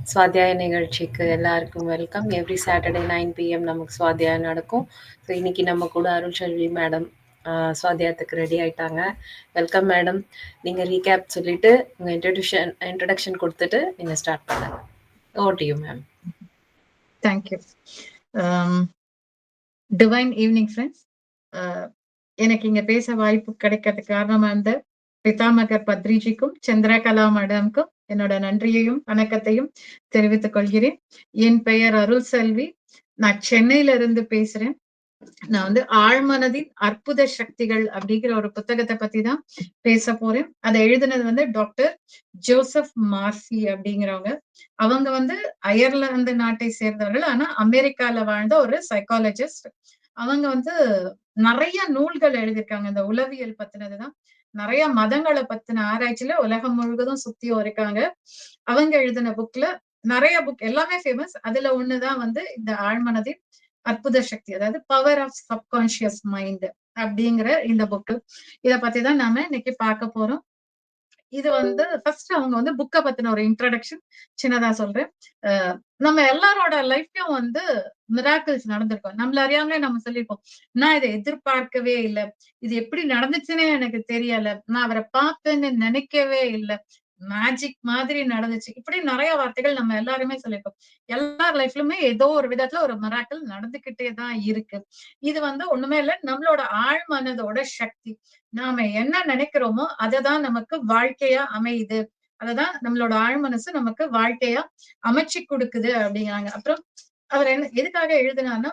சுவாத்தியாய நிகழ்ச்சிக்கு எல்லாருக்கும் welcome. Every Saturday 9 PM நமக்கு சுவாத்தியாயம் நடக்கும். ஸோ இன்னைக்கு நம்ம கூட அருள்செல்வி மேடம் சுவாத்தியாயத்துக்கு ரெடி ஆயிட்டாங்க. Welcome madam. நீங்கள் ரீகேப் சொல்லிட்டு உங்கள் இன்ட்ரடக்ஷன் கொடுத்துட்டு நீங்கள் ஸ்டார்ட் பண்ணுங்க. Over to you ma'am. Thank you. Divine evening friends. எனக்கு இங்க பேச வாய்ப்பு கிடைக்கிறதுக்கு காரணமா இருந்த பிதாமகர் பத்ரிஜிக்கும் சந்திரகலா மேடம்க்கும் என்னோட நன்றியையும் வணக்கத்தையும் தெரிவித்துக் கொள்கிறேன். என் பெயர் அருள் செல்வி. நான் சென்னையில இருந்து பேசுறேன். நான் வந்து ஆழ்மனதின் அற்புத சக்திகள் அப்படிங்கிற ஒரு புத்தகத்தை பத்தி தான் பேச போறேன். அதை எழுதினது வந்து டாக்டர் ஜோசப் மார்சி அப்படிங்கிறவங்க. அவங்க வந்து அயர்லாந்து நாட்டை சேர்ந்தவர்கள், ஆனா அமெரிக்கால வாழ்ந்த ஒரு சைக்காலஜிஸ்ட். அவங்க வந்து நிறைய நூல்கள் எழுதியிருக்காங்க. இந்த உளவியல் பத்தினதுதான். நிறைய மதங்களை பத்தின ஆராய்ச்சியில உலகம் முழுவதும் சுத்தியும் இருக்காங்க. அவங்க எழுதின புக்ல நிறைய புக் எல்லாமே ஃபேமஸ். அதுல ஒண்ணுதான் வந்து இந்த ஆழ்மனதின் அற்புத சக்தி, அதாவது பவர் ஆஃப் சப்கான்சியஸ் மைண்ட் அப்படிங்கிற இந்த புக்கு. இத பத்திதான் நாம இன்னைக்கு பார்க்க போறோம். இது வந்து ஃபர்ஸ்ட் அவங்க வந்து புக்கை பத்தின ஒரு இன்ட்ரடக்ஷன் சின்னதா சொல்றேன். நம்ம எல்லாரோட லைஃப்லயும் வந்து மிராக்கிள்ஸ் நடந்திருக்கும். நம்மள அறியாமலே நம்ம சொல்லியிருப்போம், நான் இதை எதிர்பார்க்கவே இல்லை, இது எப்படி நடந்துச்சுன்னே எனக்கு தெரியல, நான் அவரை பார்ப்பேன்னு நினைக்கவே இல்லை, மேஜிக் மாதிரி நடந்துச்சு. இப்படி நிறைய வார்த்தைகள் நம்ம எல்லாருமே சொல்லியிருக்கோம். எல்லார் லைஃப்லுமே ஏதோ ஒரு விதத்துல ஒரு மிராக்கிள் நடந்துகிட்டே தான் இருக்கு. இது வந்து ஒண்ணுமே இல்லை, நம்மளோட ஆழ்மனதோட சக்தி. நாம என்ன நினைக்கிறோமோ அததான் நமக்கு வாழ்க்கையா அமையுது. அததான் நம்மளோட ஆழ்மனசு நமக்கு வாழ்க்கையா அமைச்சு கொடுக்குது அப்படிங்கிறாங்க. அப்புறம் அவர் என்ன எதுக்காக எழுதினார்னா,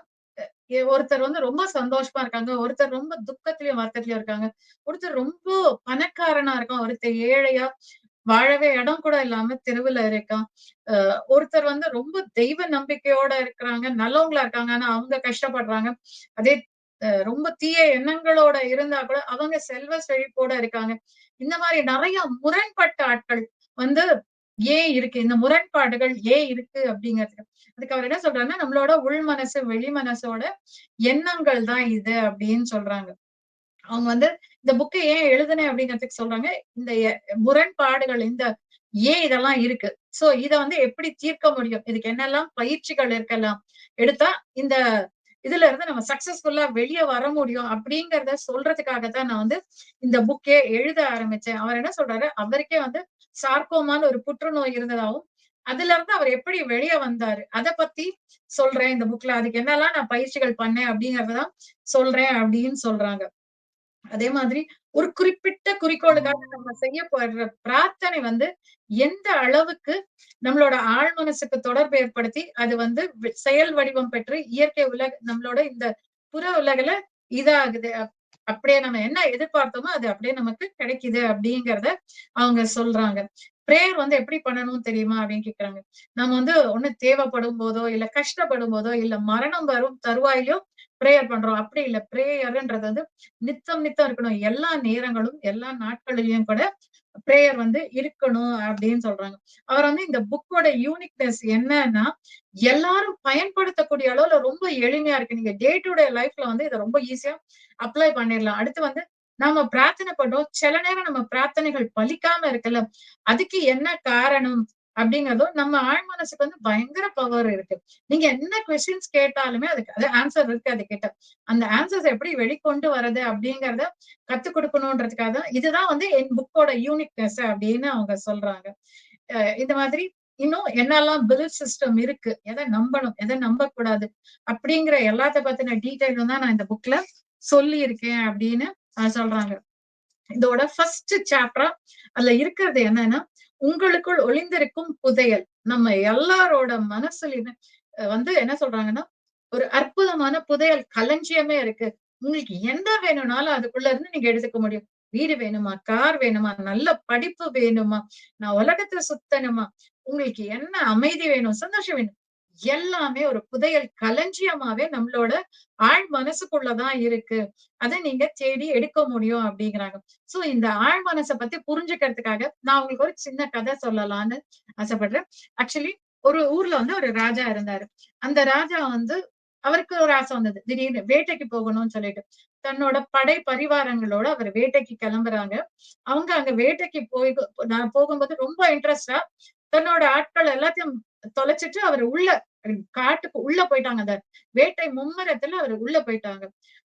ஒருத்தர் வந்து ரொம்ப சந்தோஷமா இருக்காங்க, ஒருத்தர் ரொம்ப துக்கத்திலயும் வருத்தத்திலயும் இருக்காங்க, ஒருத்தர் ரொம்ப பணக்காரனா இருக்கான், ஒருத்தர் ஏழையா வாழவே இடம் கூட இல்லாம தெருவுல இருக்கான், ஒருத்தர் வந்து ரொம்ப தெய்வ நம்பிக்கையோட இருக்கிறாங்க, நல்லவங்களா இருக்காங்க, ஆனா அவங்க கஷ்டப்படுறாங்க. அதே ரொம்ப தீய எண்ணங்களோட இருந்தா கூட அவங்க செல்வ செழிப்போட இருக்காங்க. இந்த மாதிரி நிறைய முரண்பட்ட ஆட்கள் வந்து ஏன் இருக்கு, இந்த முரண்பாடுகள் ஏன் இருக்கு அப்படிங்கிறதுக்கு அதுக்கு அவர் என்ன சொல்றாருன்னா, நம்மளோட உள் மனசு வெளி மனசோட எண்ணங்கள் தான் இது அப்படின்னு சொல்றாங்க. அவங்க வந்து இந்த புக்கை ஏன் எழுதுனேன் அப்படிங்கிறதுக்கு சொல்றாங்க. இந்த முரண்பாடுகள், இந்த ஏன் இதெல்லாம் இருக்கு, சோ இத வந்து எப்படி தீர்க்க முடியும், இதுக்கு என்னெல்லாம் பயிற்சிகள் இருக்கலாம் எடுத்தா இந்த இதுல இருந்து நம்ம சக்சஸ்ஃபுல்லா வெளியே வர முடியும் அப்படிங்கறத சொல்றதுக்காகத்தான் நான் வந்து இந்த புக்கே எழுத ஆரம்பிச்சேன். அவர் என்ன சொல்றாரு, அவருக்கே வந்து சார்கோமான்னு ஒரு புற்றுநோய் இருந்ததாகவும், அதுல இருந்து அவர் எப்படி வெளியே வந்தாரு அத பத்தி சொல்றேன் இந்த புக்ல, அதுக்கு என்னெல்லாம் நான் பயிற்சிகள் பண்ணேன் அப்படிங்கறதான் சொல்றேன் அப்படின்னு சொல்றாங்க. அதே மாதிரி ஒரு குறிப்பிட்ட குறிக்கோளுக்காக நம்ம செய்ய போடுற பிரார்த்தனை வந்து எந்த அளவுக்கு நம்மளோட ஆழ் மனசுக்கு தொடர்பு ஏற்படுத்தி அது வந்து செயல் வடிவம் பெற்று இயற்கை உலக நம்மளோட இந்த புற உலகில இதாகுது, அப்படியே நம்ம என்ன எதிர்பார்த்தோமோ அது அப்படியே நமக்கு கிடைக்குது அப்படிங்கிறத அவங்க சொல்றாங்க. பிரேயர் வந்து எப்படி பண்ணணும்னு தெரியுமா அப்படின்னு கேக்குறாங்க. நம்ம வந்து ஒண்ணு தேவைப்படும் போதோ, இல்ல கஷ்டப்படும் போதோ, இல்ல மரணம் வரும் தருவாயிலோ பிரேயர் பண்றோம். அப்படி இல்ல, பிரேயர்ன்றது வந்து நித்தம் நித்தம் இருக்கணும். எல்லா நேரங்களும் எல்லா நாட்களிலும் கூட பிரேயர் வந்து இருக்கணும் அப்படின்னு சொல்றாங்க. அவர் வந்து இந்த புக்கோட யூனிக்னஸ் என்னன்னா, எல்லாரும் பயன்படுத்தக்கூடிய அளவுல ரொம்ப எளிமையா இருக்கு. நீங்க டே டு டே லைஃப்ல வந்து இதை ரொம்ப ஈஸியா அப்ளை பண்ணிடலாம். அடுத்து வந்து நாம பிரார்த்தனை பண்றோம், சில நேரம் நம்ம பிரார்த்தனைகள் பலிக்காம இருக்குல்ல, அதுக்கு என்ன காரணம் அப்படிங்கறதும் நம்ம ஆழ் மனசுக்கு வந்து பயங்கர பவர் இருக்கு. நீங்க என்ன கொஸ்டின்ஸ் கேட்டாலுமே அதுக்கு அது ஆன்சர் இருக்கு. அது கேட்ட அந்த ஆன்சர்ஸ் எப்படி வெளிக்கொண்டு வர்றது அப்படிங்கறத கத்து கொடுக்கணும்ன்றதுக்காக தான் இதுதான் வந்து என் புக்கோட யூனிக்னஸ் அப்படின்னு அவங்க சொல்றாங்க. இந்த மாதிரி இன்னும் என்னெல்லாம் பிலீஃப் சிஸ்டம் இருக்கு, எதை நம்பணும் எதை நம்ப கூடாது அப்படிங்கிற எல்லாத்த பத்தின டீட்டெயிலும் தான் நான் இந்த புக்ல சொல்லி இருக்கேன் அப்படின்னு சொல்றாங்க. இதோட ஃபர்ஸ்ட் சாப்டரா அதுல இருக்கிறது என்னன்னா, உங்களுக்குள் ஒளிந்திருக்கும் புதையல். நம்ம எல்லாரோட மனசுலயுமே வந்து என்ன சொல்றாங்கன்னா, ஒரு அற்புதமான புதையல் களஞ்சியமே இருக்கு. உங்களுக்கு என்ன வேணும்னாலும் அதுக்குள்ள இருந்து நீங்க எடுத்துக்க முடியும். வீடு வேணுமா, கார் வேணுமா, நல்ல படிப்பு வேணுமா, நான் உலகத்துல சுத்தணுமா, உங்களுக்கு என்ன அமைதி வேணும், சந்தோஷம் வேணும், எல்லாமே ஒரு புதையல் களஞ்சியமாவே நம்மளோட ஆழ் மனசுக்குள்ளதான் இருக்கு. அதை நீங்க தேடி எடுக்க முடியும் அப்படிங்கிறாங்க. சோ இந்த ஆழ் மனசை பத்தி புரிஞ்சுக்கிறதுக்காக நான் உங்களுக்கு ஒரு சின்ன கதை சொல்லலாம்னு ஆசைப்படுறேன். ஆக்சுவலி ஒரு ஊர்ல வந்து ஒரு ராஜா இருந்தாரு. அந்த ராஜா வந்து அவருக்கு ஒரு ஆசை வந்தது, திடீர்னு வேட்டைக்கு போகணும்னு சொல்லிட்டு தன்னோட படை பரிவாரங்களோட அவர் வேட்டைக்கு கிளம்புறாங்க. அவங்க அங்க வேட்டைக்கு நான் போகும்போது ரொம்ப இன்ட்ரெஸ்டா தன்னோட ஆட்கள் எல்லாத்தையும் தொலைச்சிட்டு அவர் உள்ள காட்டுக்கு உள்ள போயிட்டாங்க. அந்த வேட்டை மும்முரத்துல அவர் உள்ள போயிட்டாங்க.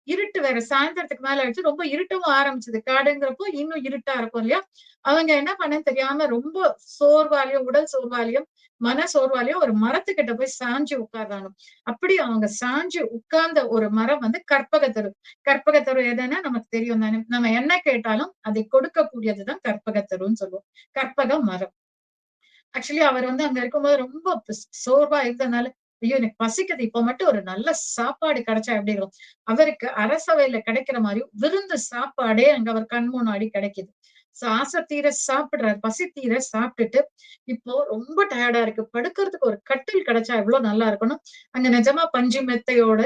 இருட்டு வேற சாயந்தரத்துக்கு மேல ஆயிடுச்சு. ரொம்ப இருட்டவும் ஆரம்பிச்சது. காடுங்கிறப்போ இன்னும் இருட்டா இருக்கும் இல்லையா? அவங்க என்ன பண்ணன்னு தெரியாம ரொம்ப சோர்வாலயும், உடல் சோர்வாலயும், மன சோர்வாலயும் ஒரு மரத்துக்கிட்ட போய் சாஞ்சு உட்கார்றாங்க. அப்படி அவங்க சாஞ்சு உட்கார்ந்த ஒரு மரம் வந்து கற்பகத்தரு. கற்பகத்தரு எதுன்னா நமக்கு தெரியும் தானே. நம்ம என்ன கேட்டாலும் அதை கொடுக்கக்கூடியதுதான் கற்பகத்தருன்னு சொல்லுவோம். கற்பக மரம். ஆக்சுவலி அவர் வந்து அங்க இருக்கும்போது ரொம்ப சோர்வா இருந்ததுனால, ஐயோ! எனக்கு பசிக்குது. இப்ப மட்டும் ஒரு நல்ல சாப்பாடு கிடைச்சா எப்படி இருக்கும்? அவருக்கு அரசவையில கிடைக்கிற மாரி விருந்து சாப்பாடே அங்க அவர் கண் முன்னாடி கிடைக்குது. சோ ஆசை தீர சாப்பிடுறாரு. பசி தீர சாப்பிட்டுட்டு, இப்போ ரொம்ப டயர்டா இருக்கு. படுக்கிறதுக்கு ஒரு கட்டில் கிடைச்சா எவ்ளோ நல்லா இருக்கும்னு, அங்க நிஜமா பஞ்சு மெத்தையோட,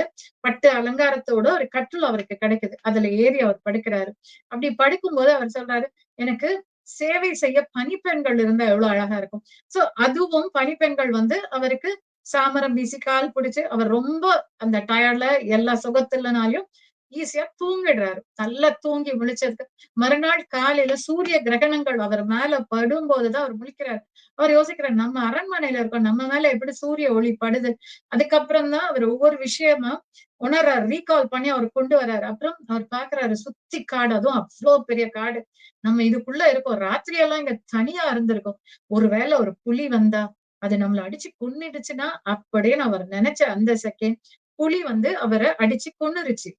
பட்டு அலங்காரத்தோட ஒரு கட்டில் அவருக்கு கிடைக்குது. அதுல ஏறி அவர் படுக்கிறாரு. அப்படி படுக்கும்போது அவர் சொல்றாரு, எனக்கு சேவை செய்ய பணிப்பெண்கள் இருந்தா எவ்வளவு அழகா இருக்கும். சோ அதுவும் பணிப்பெண்கள் வந்து அவருக்கு சாமரம் வீசி கால் பிடிச்சு அவர் ரொம்ப அந்த டயர்ட்ல எல்லா சுகத்திலனாலையும் ஈஸியா தூங்கிடுறாரு. நல்லா தூங்கி முழிச்சதுக்கு மறுநாள் காலையில சூரிய கிரகணங்கள் அவர் மேல படும்போதுதான் அவர் முழிக்கிறார். அவர் யோசிக்கிறார், நம்ம அரண்மனையில இருக்கோம். நம்ம மேல எப்படி சூரிய ஒளி படுது? அதுக்கப்புறம் தான் அவர் ஒவ்வொரு விஷயமா உணர்றாரு. ரீகால் பண்ணி அவர் கொண்டு வர்றாரு. அப்புறம் அவர் பார்க்கிறாரு சுத்தி காடு. அதுவும் அவ்ளோ பெரிய காடு. நம்ம இதுக்குள்ள இருக்கோம். ராத்திரி எல்லாம் இங்க தனியா இருந்திருக்கோம். ஒருவேளை ஒரு புலி வந்தா, அது நம்மள அடிச்சு கொன்னுடுச்சுன்னா, அப்படின்னு அவர் நெனச்ச அந்த செகண்ட், புலி வந்து அவர அடிச்சு கொன்னுருச்சு.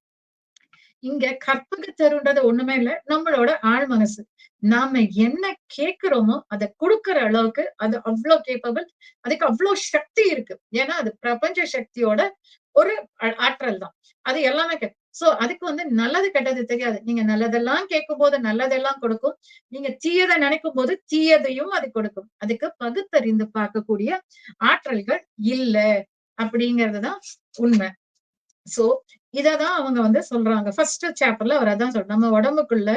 இங்க கற்பகத்தருன்றது ஒண்ணுமே இல்ல. நம்மளோட ஆழ் மனசு. நாம என்ன கேட்கிறோமோ, அத குடுக்குற அளவுக்கு அது அவ்ளோ கேப்பபிள். அதுக்கு அவ்ளோ சக்தி இருக்கு. ஏன்னா, அது பிரபஞ்ச சக்தியோட ஒரு ஆற்றல் தான். அது எல்லாமே சோ அதுக்கு வந்து நல்லது கெட்டது தெரியாது. நீங்க நல்லதெல்லாம் கேட்கும்போது நல்லதெல்லாம் கொடுக்கும். நீங்க தீயத நினைக்கும்போது தீயதையும் அது கொடுக்கும். அதுக்கு பகுத்தறிந்து பார்க்கக்கூடிய ஆற்றல்கள் இல்ல. அப்படிங்கிறது தான் உண்மை. சோ, இததான் அவங்க வந்து சொல்றாங்க. ஃபர்ஸ்ட் சாப்டர்ல அவர் அதான் நம்ம உடம்புக்குள்ள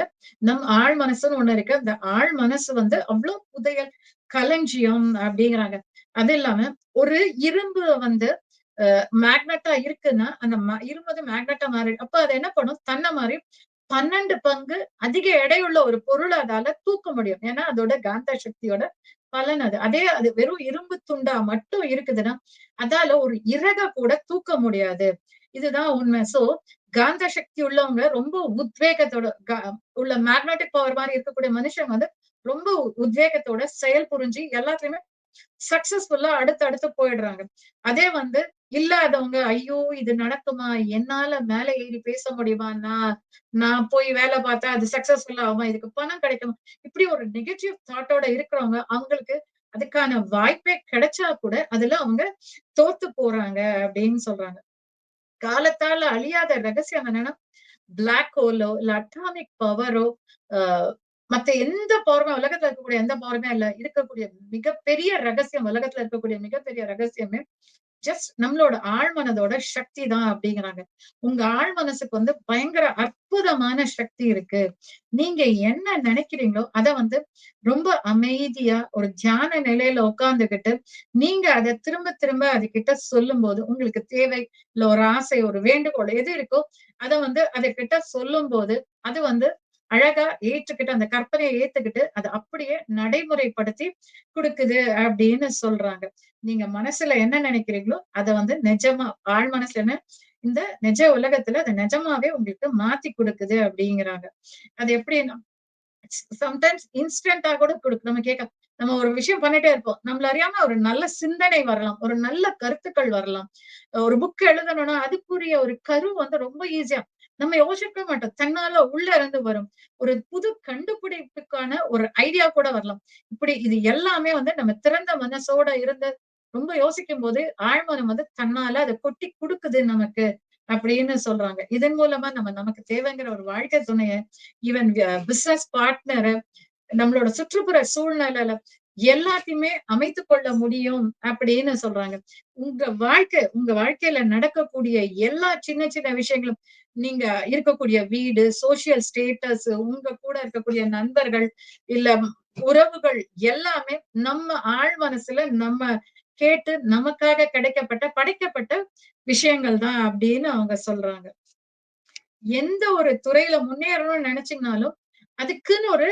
ஆழ் மனசுன்னு ஒண்ணு இருக்கு. அந்த ஆழ் மனசு வந்து அவ்ளோ புதையல், களஞ்சியம் அப்படிங்கிறாங்க. அது இல்லாம ஒரு இரும்பு வந்து மேக்னெட்டா இருக்குன்னா, அந்த இரும்பு வந்து மேக்னெட்டா மாறி அப்ப அது என்ன பண்ணும்? தன்ன மாரி 12 பங்கு அதிக எடையுள்ள ஒரு பொருள அதால தூக்க முடியும். ஏன்னா, அதோட காந்த சக்தியோட பலன் அது. அதே அது வெறும் இரும்பு துண்டா மட்டும் இருக்குதுன்னா, அதால ஒரு இறக கூட தூக்க முடியாது. இதுதான் உண்மை. சோ, காந்த சக்தி உள்ளவங்க ரொம்ப உத்வேகத்தோட உள்ள மேக்னெட்டிக் பவர் மாரி இருக்கக்கூடிய மனுஷங்க வந்து ரொம்ப உத்வேகத்தோட செயல் புரிஞ்சு எல்லாத்துலயுமே சக்சஸ்ஃபுல்லா அடுத்து அடுத்து போயிடுறாங்க. அதே வந்து இல்லாதவங்க, ஐயோ! இது நடக்குமா? என்னால மேல ஏறி பேச முடியுமா? நான் நான் போய் வேலை பார்த்தா அது சக்சஸ்ஃபுல் ஆகுமா? இதுக்கு பணம் கிடைக்குமா? இப்படி ஒரு நெகட்டிவ் தாட்டோட இருக்கிறவங்க, அவங்களுக்கு அதுக்கான வாய்ப்பே கிடைச்சா கூட, அதுல அவங்க தோத்து போறாங்க அப்படின்னு சொல்றாங்க. காலத்தால அழியாத ரகசியம் என்னன்னா, பிளாக் ஹோலோ, இல்ல அட்டாமிக் பவரோ, அ மத்த எந்த பவருமே உலகத்துல இருக்கக்கூடிய எந்த பவருமே இல்ல. இருக்கக்கூடிய மிகப்பெரிய ரகசியம், உலகத்துல இருக்கக்கூடிய மிகப்பெரிய ரகசியமே நம்மளோட ஆழ்மனதோட சக்தி தான் அப்படிங்கிறாங்க. உங்க ஆழ் மனசுக்கு வந்து பயங்கர அற்புதமான சக்தி இருக்கு. நீங்க என்ன நினைக்கிறீங்களோ, அத வந்து ரொம்ப அமைதியா ஒரு தியான நிலையில உட்கார்ந்துகிட்டு, நீங்க அத திரும்ப திரும்ப அதுகிட்ட சொல்லும்போது, உங்களுக்கு தேவை, இல்ல ஒரு ஆசை, ஒரு வேண்டுகோள் எது இருக்கோ, அத வந்து அதுகிட்ட சொல்லும்போது, அது வந்து அழகா ஏற்றுக்கிட்டு, அந்த கற்பனைய ஏத்துக்கிட்டு, அத அப்படியே நடைமுறைப்படுத்தி குடுக்குது அப்படின்னு சொல்றாங்க. நீங்க மனசுல என்ன நினைக்கிறீங்களோ, அத வந்து நிஜமா ஆழ் மனசுல என்ன இந்த நிஜ உலகத்துல அத நிஜமாவே உங்களுக்கு மாத்தி குடுக்குது அப்படிங்கிறாங்க. அது எப்படின்னா, சம்டைம்ஸ் இன்ஸ்டன்ட்டா கூட குடுக்கும். நம்ம ஒரு விஷயம் பண்ணிட்டே இருப்போம். நம்மள அறியாம ஒரு நல்ல சிந்தனை வரலாம். ஒரு நல்ல கருத்துக்கள் வரலாம். ஒரு புக் எழுதணும்னா, அதுக்குரிய ஒரு கரு வந்து ரொம்ப ஈஸியா நம்ம யோசிக்கவே மாட்டோம். தன்னால உள்ள இருந்து வரும். ஒரு புது கண்டுபிடிப்புக்கான ஒரு ஐடியா கூட வரலாம். இப்படி இது எல்லாமே வந்து நம்ம திறந்த மனசோட இருந்து ரொம்ப யோசிக்கும்போது, ஆழ்மனம் வந்து தன்னால அத கொட்டி குடுக்குது நமக்கு. அப்படின்னு சொல்றாங்க. இதன் மூலமா நமக்கு தேவைங்கிற ஒரு வாழ்க்கை துணைய, ஈவன் பிசினஸ் பார்ட்னர, நம்மளோட சுற்றுப்புற சூழ்நிலையில எல்லாத்தையுமே அமைத்துக் கொள்ள முடியும் அப்படின்னு சொல்றாங்க. உங்க வாழ்க்கையில நடக்கக்கூடிய எல்லா சின்ன சின்ன விஷயங்களும், நீங்க இருக்கக்கூடிய வீடு, சோசியல் ஸ்டேட்டஸ், உங்க கூட இருக்கக்கூடிய நண்பர்கள், இல்ல உறவுகள் எல்லாமே நம்ம ஆழ் மனசுல நம்ம கேட்டு நமக்காக படைக்கப்பட்ட விஷயங்கள் தான் அப்படின்னு அவங்க சொல்றாங்க. எந்த ஒரு துறையில முன்னேறணும்னு நினைச்சீங்கனாலும், அதுக்குன்னு ஒரு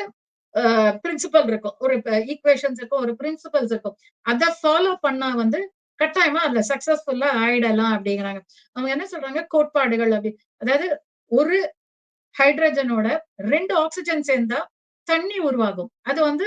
பிரின்சிபல் இருக்கும், ஒரு ஈக்குவேஷன்ஸ் இருக்கும், ஒரு பிரின்சிபல்ஸ் இருக்கும். அதை ஃபாலோ பண்ணா வந்து கட்டாயமா அதுல சக்சஸ்ஃபுல்லா ஆயிடலாம் அப்படிங்கிறாங்க. அவங்க என்ன சொல்றாங்க, கோட்பாடுகள் அப்படி, அதாவது ஒரு ஹைட்ரஜனோட 2 ஆக்ஸிஜன் சேர்ந்தா தண்ணி உருவாகும். அது வந்து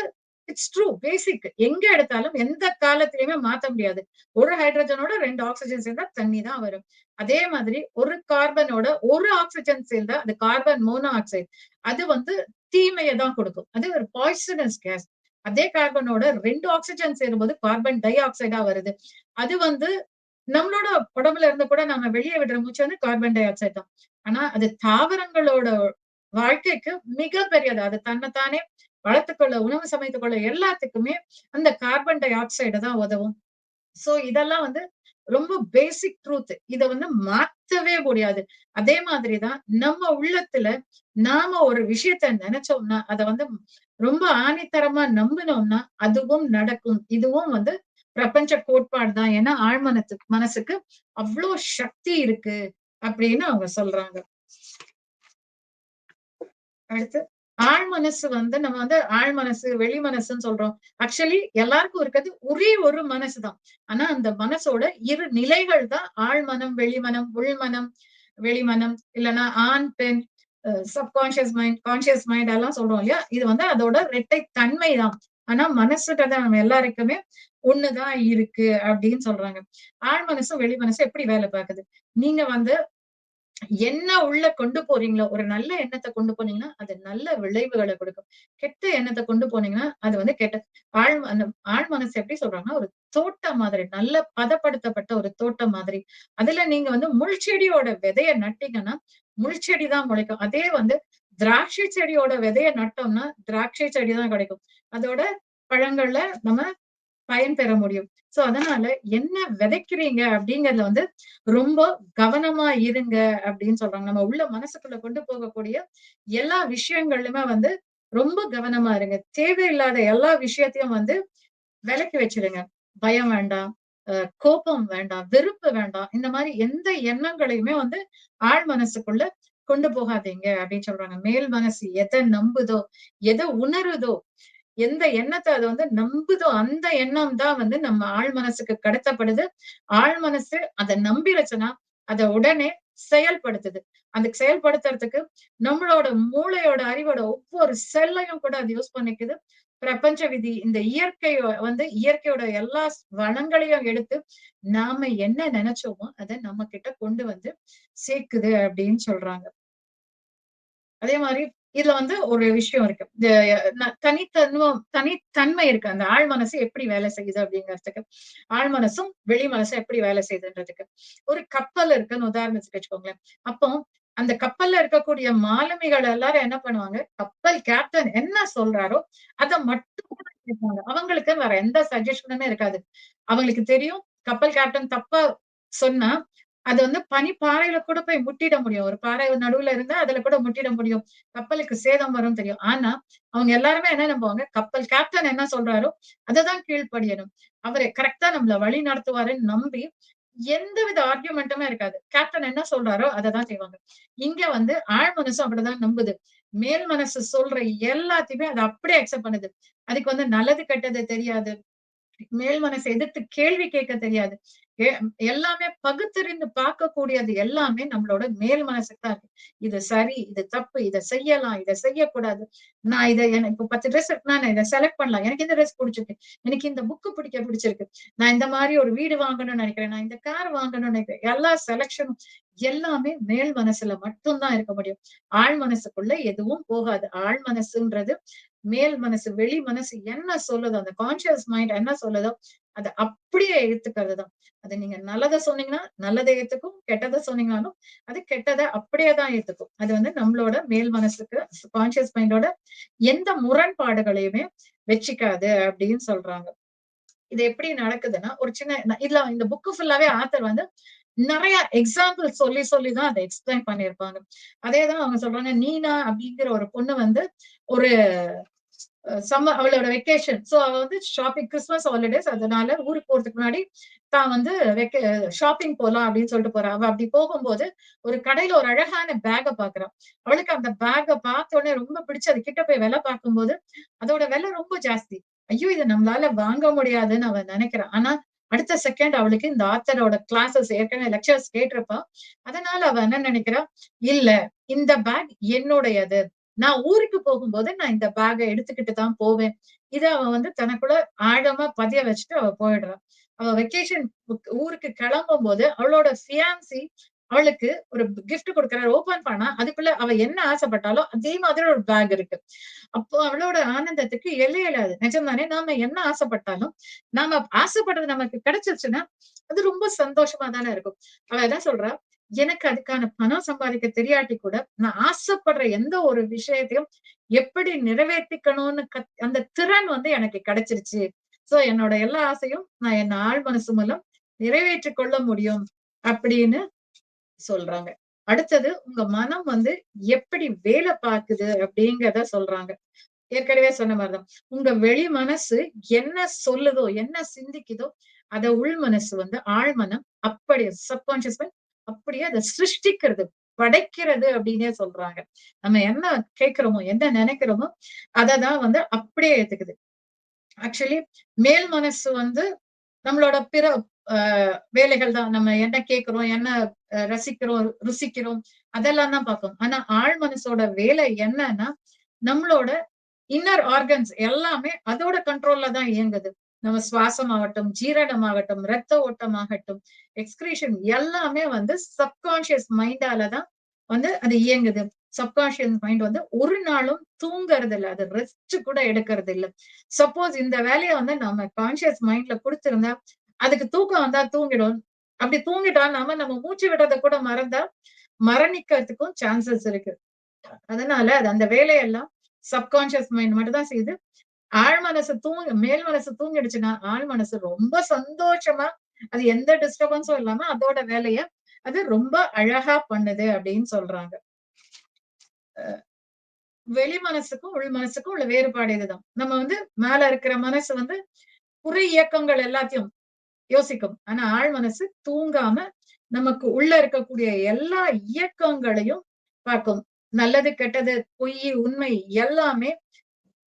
இட்ஸ் ட்ரூ, பேசிக். எங்க எடுத்தாலும் எந்த காலத்திலயுமே மாத்த முடியாது. ஒரு ஹைட்ரஜனோட 2 ஆக்ஸிஜன் சேர்ந்தா தண்ணி தான் வரும். அதே மாதிரி ஒரு கார்பனோட ஒரு ஆக்ஸிஜன் சேர்ந்தா அது கார்பன் மோனோ ஆக்சைடு. அது வந்து தீமையை தான் கொடுக்கும். அது ஒரு பாய்சனஸ் கேஸ். அதே கார்பனோட 2 ஆக்ஸிஜன் சேரும்போது கார்பன் டை ஆக்சைடா வருது. அது வந்து நம்மளோட உடம்புல இருந்து கூட நம்ம வெளியே விடுற மூச்சு வந்து கார்பன் டை ஆக்சைடு தான். ஆனா அது தாவரங்களோட வாழ்க்கைக்கு மிக பெரியது. அது தன்னைத்தானே வளர்த்துக்கொள்ள, உணவு சமைத்துக் கொள்ள எல்லாத்துக்குமே அந்த கார்பன் டை ஆக்சைடு தான் உதவும். சோ இதெல்லாம் வந்து ரொம்ப பேசிக் ட்ரூத். இத வந்து மாத்தவே முடியாது. அதே மாதிரிதான் நம்ம உள்ளத்துல நாம ஒரு விஷயத்த நினைச்சோம்னா, அத வந்து ரொம்ப ஆணித்தரமா நம்பினோம்னா அதுவும் நடக்கும். இதுவும் வந்து பிரபஞ்ச கோட்பாடு தான். ஏன்னா மனசுக்கு அவ்ளோ சக்தி இருக்கு அப்படின்னு அவங்க சொல்றாங்க. அடுத்து ஆழ் மனசு வந்து நம்ம வந்து ஆழ் மனசு, வெளி மனசுன்னு சொல்றோம். ஆக்சுவலி எல்லாருக்கும் இருக்கிறது ஒரே ஒரு மனசுதான். ஆனா அந்த மனசோட இரு நிலைகள் தான் ஆழ்மனம், வெளிமனம், உள்மனம், வெளிமனம், இல்லைன்னா ஆண், பெண், சப்கான்சியஸ் மைண்ட், கான்சியஸ் மைண்ட் எல்லாம் சொல்றோம் இல்லையா? இது வந்து அதோட இரட்டை தன்மை தான். ஆனா மனசுட்டத நம்ம எல்லாருக்குமே ஒண்ணுதான் இருக்கு அப்படின்னு சொல்றாங்க. ஆழ் மனசும் வெளி மனசும் எப்படி வேலை பார்க்குது? நீங்க வந்து என்ன உள்ள கொண்டு போறீங்களோ, ஒரு நல்ல எண்ணத்த கொண்டு போனீங்கன்னா, அது நல்ல விளைவுகள குடுக்கும். கெட்ட எண்ணத்த கொண்டு போனீங்கன்னா, அது வந்து கெட்ட அந்த ஆழ் மனசு எப்படி சொல்றாங்கன்னா, ஒரு தோட்டம் மாதிரி. நல்ல பதப்படுத்தப்பட்ட ஒரு தோட்டம் மாதிரி. அதுல நீங்க வந்து முள் செடியோட விதைய நட்டீங்கன்னா, முள் செடி தான் முளைக்கும். அதே வந்து திராட்சை செடியோட விதைய நட்டோம்னா, திராட்சை செடி தான் கிடைக்கும். அதோட பழங்கள்ல நம்ம பயன் பெற முடியும். சோ அதனால என்ன விதைக்கிறீங்க அப்படிங்கறதுல வந்து ரொம்ப கவனமா இருங்க அப்படின்னு சொல்றாங்க. நம்ம உள்ள மனசுக்குள்ள கொண்டு போகக்கூடிய எல்லா விஷயங்கள்லுமே வந்து ரொம்ப கவனமா இருங்க. தேவையில்லாத எல்லா விஷயத்தையும் வந்து விலக்கி வச்சிருங்க. பயம் வேண்டாம், கோபம் வேண்டாம், வெறுப்பு வேண்டாம். இந்த மாதிரி எந்த எண்ணங்களையுமே வந்து ஆழ் மனசுக்குள்ள கொண்டு போகாதீங்க அப்படின்னு சொல்றாங்க. மேல் மனசு எதை நம்புதோ, எதை உணருதோ, எந்த எண்ணத்த அது வந்து நம்புதோ அந்த எண்ணம் தான் வந்து நம்ம ஆழ் மனசுக்கு கடத்தப்படுது. ஆழ் மனசு அத நம்பிருச்சுன்னா, அத உடனே செயல்படுத்துது. அதுக்கு செயல்படுத்துறதுக்கு நம்மளோட மூளையோட அறிவோட ஒவ்வொரு செல்லையும் கூட அது யூஸ் பண்ணிக்குது. பிரபஞ்ச விதி, இந்த இயற்கை வந்து இயற்கையோட எல்லா வளங்களையும் எடுத்து நாம என்ன நினைச்சோமோ அத நம்ம கிட்ட கொண்டு வந்து சேர்க்குது அப்படின்னு சொல்றாங்க. அதே மாதிரி இதுல வந்து ஒரு விஷயம் இருக்கு. இந்த தனித்தன்மை இருக்கு. அந்த ஆழ் மனசு எப்படி வேலை செய்யுது அப்படிங்கிறதுக்கு. ஆழ் மனசும், வெளி மனசும் எப்படி வேலை செய்யுதுன்றதுக்கு. ஒரு கப்பல் இருக்குன்னு உதாரணத்துக்கு வச்சுக்கோங்களேன். அப்போ அந்த கப்பல்ல இருக்கக்கூடிய மாலுமிகள் எல்லாரும் என்ன பண்ணுவாங்க? கப்பல் கேப்டன் என்ன சொல்றாரோ, அத மட்டும் தான் கேட்பாங்க. அவங்களுக்கு வேற எந்த சஜஷனுமே இருக்காது. அவங்களுக்கு தெரியும் கப்பல் கேப்டன் தப்பா சொன்னா, அது வந்து பனிப்பாறையில கூட போய் முட்டிட முடியும். ஒரு பாறை நடுவுல இருந்தா அதுல கூட முட்டிட முடியும். கப்பலுக்கு சேதம் வரும்னு தெரியும். ஆனா, அவங்க எல்லாருமே என்ன நம்புவாங்க? கப்பல் கேப்டன் என்ன சொல்றாரோ, அததான் கீழ்ப்படியணும். அவரு கரெக்ட்டா நம்மள வழி நடத்துவாருன்னு நம்பி, எந்தவித ஆர்கியூமென்ட்டுமே இருக்காது. கேப்டன் என்ன சொல்றாரோ, அததான் செய்வாங்க. இங்க வந்து ஆழ் மனசும் அப்படிதான் நம்புது. மேல் மனசு சொல்ற எல்லாத்தையுமே அது அப்படியே அக்செப்ட் பண்ணுது. அதுக்கு வந்து நல்லது, கெட்டது தெரியாது. மேல் மனசை எதிர்த்து கேள்வி கேட்க தெரியாது. எ எல்லாமே பகுத்தறிந்து பார்க்கக்கூடியது எல்லாமே நம்மளோட மேல் மனசுக்கு தான் இருக்கு. இது சரி, இது தப்பு, இத செய்யலாம், இத செய்யக்கூடாது. நான் எனக்கு இப்ப 10 ட்ரெஸ் இருக்குன்னா, நான் இத செலக்ட் பண்ணலாம். எனக்கு இந்த ட்ரெஸ் புடிச்சிருக்கு. எனக்கு இந்த புக் பிடிச்சிருக்கு. நான் இந்த மாரி ஒரு வீடு வாங்கணும்னு நெனைக்கிறேன். நான் இந்த கார் வாங்கணும்னு நெனைக்கிறேன். எல்லா செலக்ஷனும் எல்லாமே மேல் மனசுல மட்டும் தான் இருக்க முடியும். ஆழ் மனசுக்குள்ள எதுவும் போகாது. ஆழ் மனசுன்றது மேல் மனசு, வெளி மனசு என்ன சொல்லுதோ, அந்த கான்ஷியஸ் மைண்ட் என்ன சொல்லுதோ, அத அப்படியே ஏத்துக்கிறது தான். அது நீங்க நல்லத சொன்னீங்கன்னா, நல்லத ஏத்துக்கும். கெட்டத சொன்னீங்கனாலும், அது கெட்டத அப்படியே தான் ஏத்துக்கும். அது வந்து நம்மளோட மேல் மனசுக்கு கான்ஷியஸ் மைண்டோட எந்த முரண்பாடுகளையுமே வச்சுக்காது அப்படின்னு சொல்றாங்க. இது எப்படி நடக்குதுன்னா, ஒரு சின்ன இதுல இந்த புக் ஃபுல்லாவே ஆத்தர் வந்து நெறைய எக்ஸாம்பிள் சொல்லி சொல்லி தான் அத எக்ஸ்பிளைன் பண்ணியிருப்பாங்க. அதேதான் அவங்க சொல்றாங்க. நீனா அப்படிங்கிற ஒரு பொண்ணு வந்து ஒரு சம்மர் அவளோட வெக்கேஷன். சோ அவ வந்து ஷாப்பிங் கிறிஸ்துமஸ் ஹாலிடேஸ் அதனால ஊருக்கு போறதுக்கு முன்னாடி தான் வந்து ஷாப்பிங் போலாம் அப்படின்னு சொல்லிட்டு போறா. அவ அப்படி போகும்போது ஒரு கடையில ஒரு அழகான பேக்க பாக்குறா. அவளுக்கு அந்த பேக்க பார்த்த உடனே ரொம்ப பிடிச்சு அது கிட்ட போய் விலை பார்க்கும்போது அதோட விலை ரொம்ப ஜாஸ்தி. ஐயோ! இத நம்மளால வாங்க முடியாதுன்னு அவ நினைக்கிறா. ஆனா அடுத்த செகண்ட் அவளுக்கு இந்த ஆத்தரோட கிளாஸஸ் ஏற்கனவே லெக்சர்ஸ் கேட்டிருப்பா. அதனால அவ என்ன நினைக்கிறா, இல்ல இந்த பேக் என்னுடையது. நான் ஊருக்கு போகும்போது நான் இந்த பேக்க எடுத்துக்கிட்டு தான் போவேன். இத அவ வந்து தனக்குள்ள ஆழமா பதிய வச்சுட்டு அவ போயிடுறா. அவ வெக்கேஷன் ஊருக்கு கிளம்பும்போது அவளோட ஃபியான்சி அவளுக்கு ஒரு கிஃப்ட் குடுக்குறாரு. ஓப்பன் பண்ணா அதுக்குள்ள அவ என்ன ஆசைப்பட்டாலோ அதே மாதிரி ஒரு பேக் இருக்கு. அப்போ அவளோட ஆனந்தத்துக்கு எல்லை இல்லாது. நிஜம்தானே நாம என்ன ஆசைப்பட்டாலும், நாம ஆசைப்படுறது நமக்கு கிடைச்சிருச்சுன்னா, அது ரொம்ப சந்தோஷமா தானே இருக்கும். அவ அதான் சொல்றா, எனக்கு அதுக்கான பணம் சம்பாதிக்க தெரியாட்டி கூட, நான் ஆசைப்படுற எந்த ஒரு விஷயத்தையும் எப்படி நிறைவேத்திக்கணும்னு அந்த திறன் வந்து எனக்கு கிடைச்சிருச்சு. சோ என்னோட எல்லா ஆசையும் நான் என் ஆழ் மனசு மூலம் நிறைவேற்றிக் கொள்ள முடியும். அப்படின்னு சொல்றாங்க. அடுத்தது உங்க மனம் வந்து எப்படி வேலை பாக்குது அப்படிங்கிறத சொல்றாங்க. ஏற்கனவே சொன்ன மாரிதான். உங்க வெளி மனசு என்ன சொல்லுதோ, என்ன சிந்திக்குதோ, அத உள் மனசு வந்து ஆழ்மனம் அப்படியே சப்கான்ஷியஸ் மைண்ட் அப்படியே அத சிருஷ்டிக்கிறது, படைக்கிறது அப்டின்னே சொல்றாங்க. நம்ம என்ன கேட்கிறோமோ, என்ன நெனைக்கிறோமோ, அததான் வந்து அப்படியே ஏத்துக்குது. ஆக்சுவலி மேல் மனசு வந்து நம்மளோட பிற அ வேலைகள் தான். நம்ம என்ன கேட்கிறோம், என்ன ரசிக்கிறோம், ருசிக்கிறோம் அதெல்லாம் தான் பார்க்கும். ஆனா ஆழ் மனசோட வேலை என்னன்னா, நம்மளோட இன்னர் ஆர்கன்ஸ் எல்லாமே அதோட கண்ட்ரோல்ல தான் இயங்குது. நம்ம சுவாசம் ஆகட்டும், ஜீரணம் ஆகட்டும், ரத்த ஓட்டம் ஆகட்டும், எக்ஸ்கிரீஷன் எல்லாமே வந்து சப்கான்ஷியஸ் மைண்டால தான் வந்து அது இயங்குது. சப்கான்ஷியஸ் மைண்ட் வந்து ஒரு நாளும் தூங்குறது இல்ல. அது ரெஸ்ட் கூட எடுக்கிறது இல்ல. சப்போஸ் இந்த வேலைய வந்து நம்ம கான்ஷியஸ் மைண்ட்ல குடுத்திருந்தா, அதுக்கு தூக்கம் வந்தா தூங்கிடும். அப்படி தூங்கிட்டா நம்ம மூச்சு விடுறத கூட மறந்தா, மரணிக்கிறதுக்கும் சான்சஸ் இருக்கு. அதனால அது அந்த வேலையெல்லாம் சப்கான்ஷியஸ் மைண்ட் மட்டும் தான் செய்யுது. ஆழ் மனசு மேல் மனசு தூங்கிடுச்சுன்னா, ஆழ் மனசு ரொம்ப சந்தோஷமா, அது எந்த டிஸ்டர்பன்ஸும் இல்லாம அதோட வேலைய அது ரொம்ப அழகா பண்ணுது அப்படின்னு சொல்றாங்க. வெளி மனசுக்கும், உள் மனசுக்கும் உள்ள வேறுபாடு இதுதான். நம்ம வந்து மேல இருக்கிற மனசு வந்து புற இயக்கங்கள் எல்லாத்தையும் யோசிக்கும். ஆனா ஆழ் மனசு தூங்காம நமக்கு உள்ள இருக்கக்கூடிய எல்லா இயக்கங்களையும் பார்க்கும். நல்லது, கெட்டது, பொய், உண்மை எல்லாமே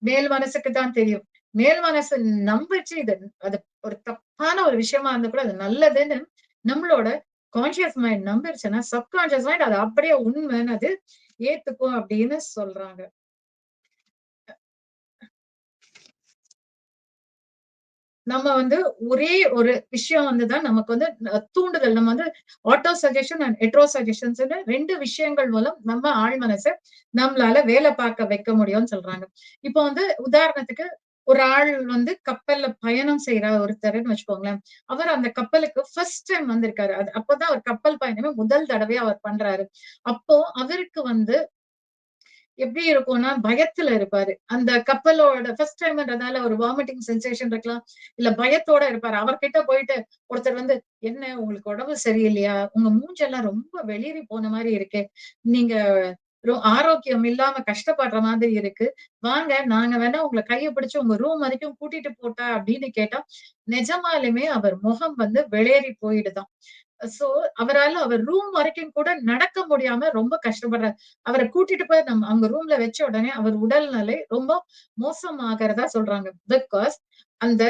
மேல் மனசுக்கு தான் தெரியும். மேல் மனசு நம்புச்சு அது ஒரு தப்பான ஒரு விஷயமா இருந்தா கூட அது நல்லதுன்னு நம்மளோட கான்ஷியஸ் மைண்ட் நம்பிருச்சுன்னா, சப்கான்ஷியஸ் மைண்ட் அது அப்படியே உண்மைன்னு அது ஏத்துக்கும் அப்படின்னு சொல்றாங்க. நம்ம வந்து ஒரே ஒரு விஷயம் வந்து தான் நமக்கு வந்து தூண்டுதல். நம்ம வந்து ஆட்டோ சஜஷன் அண்ட் ஹெட்ரோ சஜஷன்ஸ்ன்னு 2 விஷயங்கள் மூலம் நம்ம ஆழ் மனச நம்மளால வேலை பார்க்க வைக்க முடியும்னு சொல்றாங்க. இப்போ வந்து உதாரணத்துக்கு ஒரு ஆள் வந்து கப்பல்ல பயணம் செய்ற ஒருத்தர்ன்னு வச்சுக்கோங்களேன். அவர் அந்த கப்பலுக்கு ஃபர்ஸ்ட் டைம் வந்திருக்காரு. அது அப்பதான் அவர் கப்பல் பயணமே முதல் தடவையா அவர் பண்றாரு. அப்போ அவருக்கு வந்து எப்படி இருக்கும்னா, பயத்துல இருப்பாரு. அந்த கப்பலோட ஃபர்ஸ்ட் டைம்ன்றதால ஒரு வாமிட்டிங் சென்சேஷன் இருக்கலாம். இல்ல பயத்தோட இருப்பாரு. அவர்கிட்ட போயிட்டு ஒருத்தர் வந்து, "என்ன உங்களுக்கு உடம்பு சரியில்லையா? உங்க மூஞ்செல்லாம் ரொம்ப வெளிரி போன மாரி இருக்கே. நீங்க ஆரோக்கியம் இல்லாம கஷ்டப்படுற மாதிரி இருக்கு. வாங்க நாங்க வேணா உங்கள கைய பிடிச்சு உங்க ரூம் வரைக்கும் கூட்டிட்டு போட்டா" அப்படின்னு கேட்டா, நிஜமாலுமே அவர் முகம் வந்து வெளிரி போயிடுதாம். சோ, அவர் ரூம் வரைக்கும் கூட நடக்க முடியாம ரொம்ப கஷ்டப்படுறாரு. அவர கூட்டிட்டு போய் அவங்க ரூம்ல வச்ச உடனே அவர் உடல்நிலை ரொம்ப மோசமாகறதா சொல்றாங்க. பிகாஸ் அந்த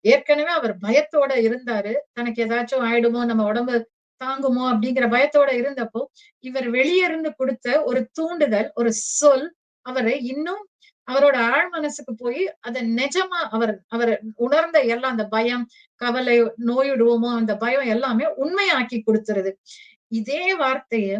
ஏற்கனவே அவர் பயத்தோட இருந்தாரு. தனக்கு ஏதாச்சும் ஆயிடுமோ, நம்ம உடம்பு தாங்குமோ அப்படிங்கிற பயத்தோட இருந்தப்போ, இவர் வெளிய இருந்து குடுத்த ஒரு தூண்டுதல், ஒரு சொல் அவரை இன்னும் அவரோட ஆழ் மனசுக்கு போய் அத நிஜமா அவர் உணர்ந்த எல்லாம் அந்த பயம், கவலை, நோயுடுவோமோ அந்த பயம் எல்லாமே உண்மையாக்கி குடுத்துருது. இதே வார்த்தைய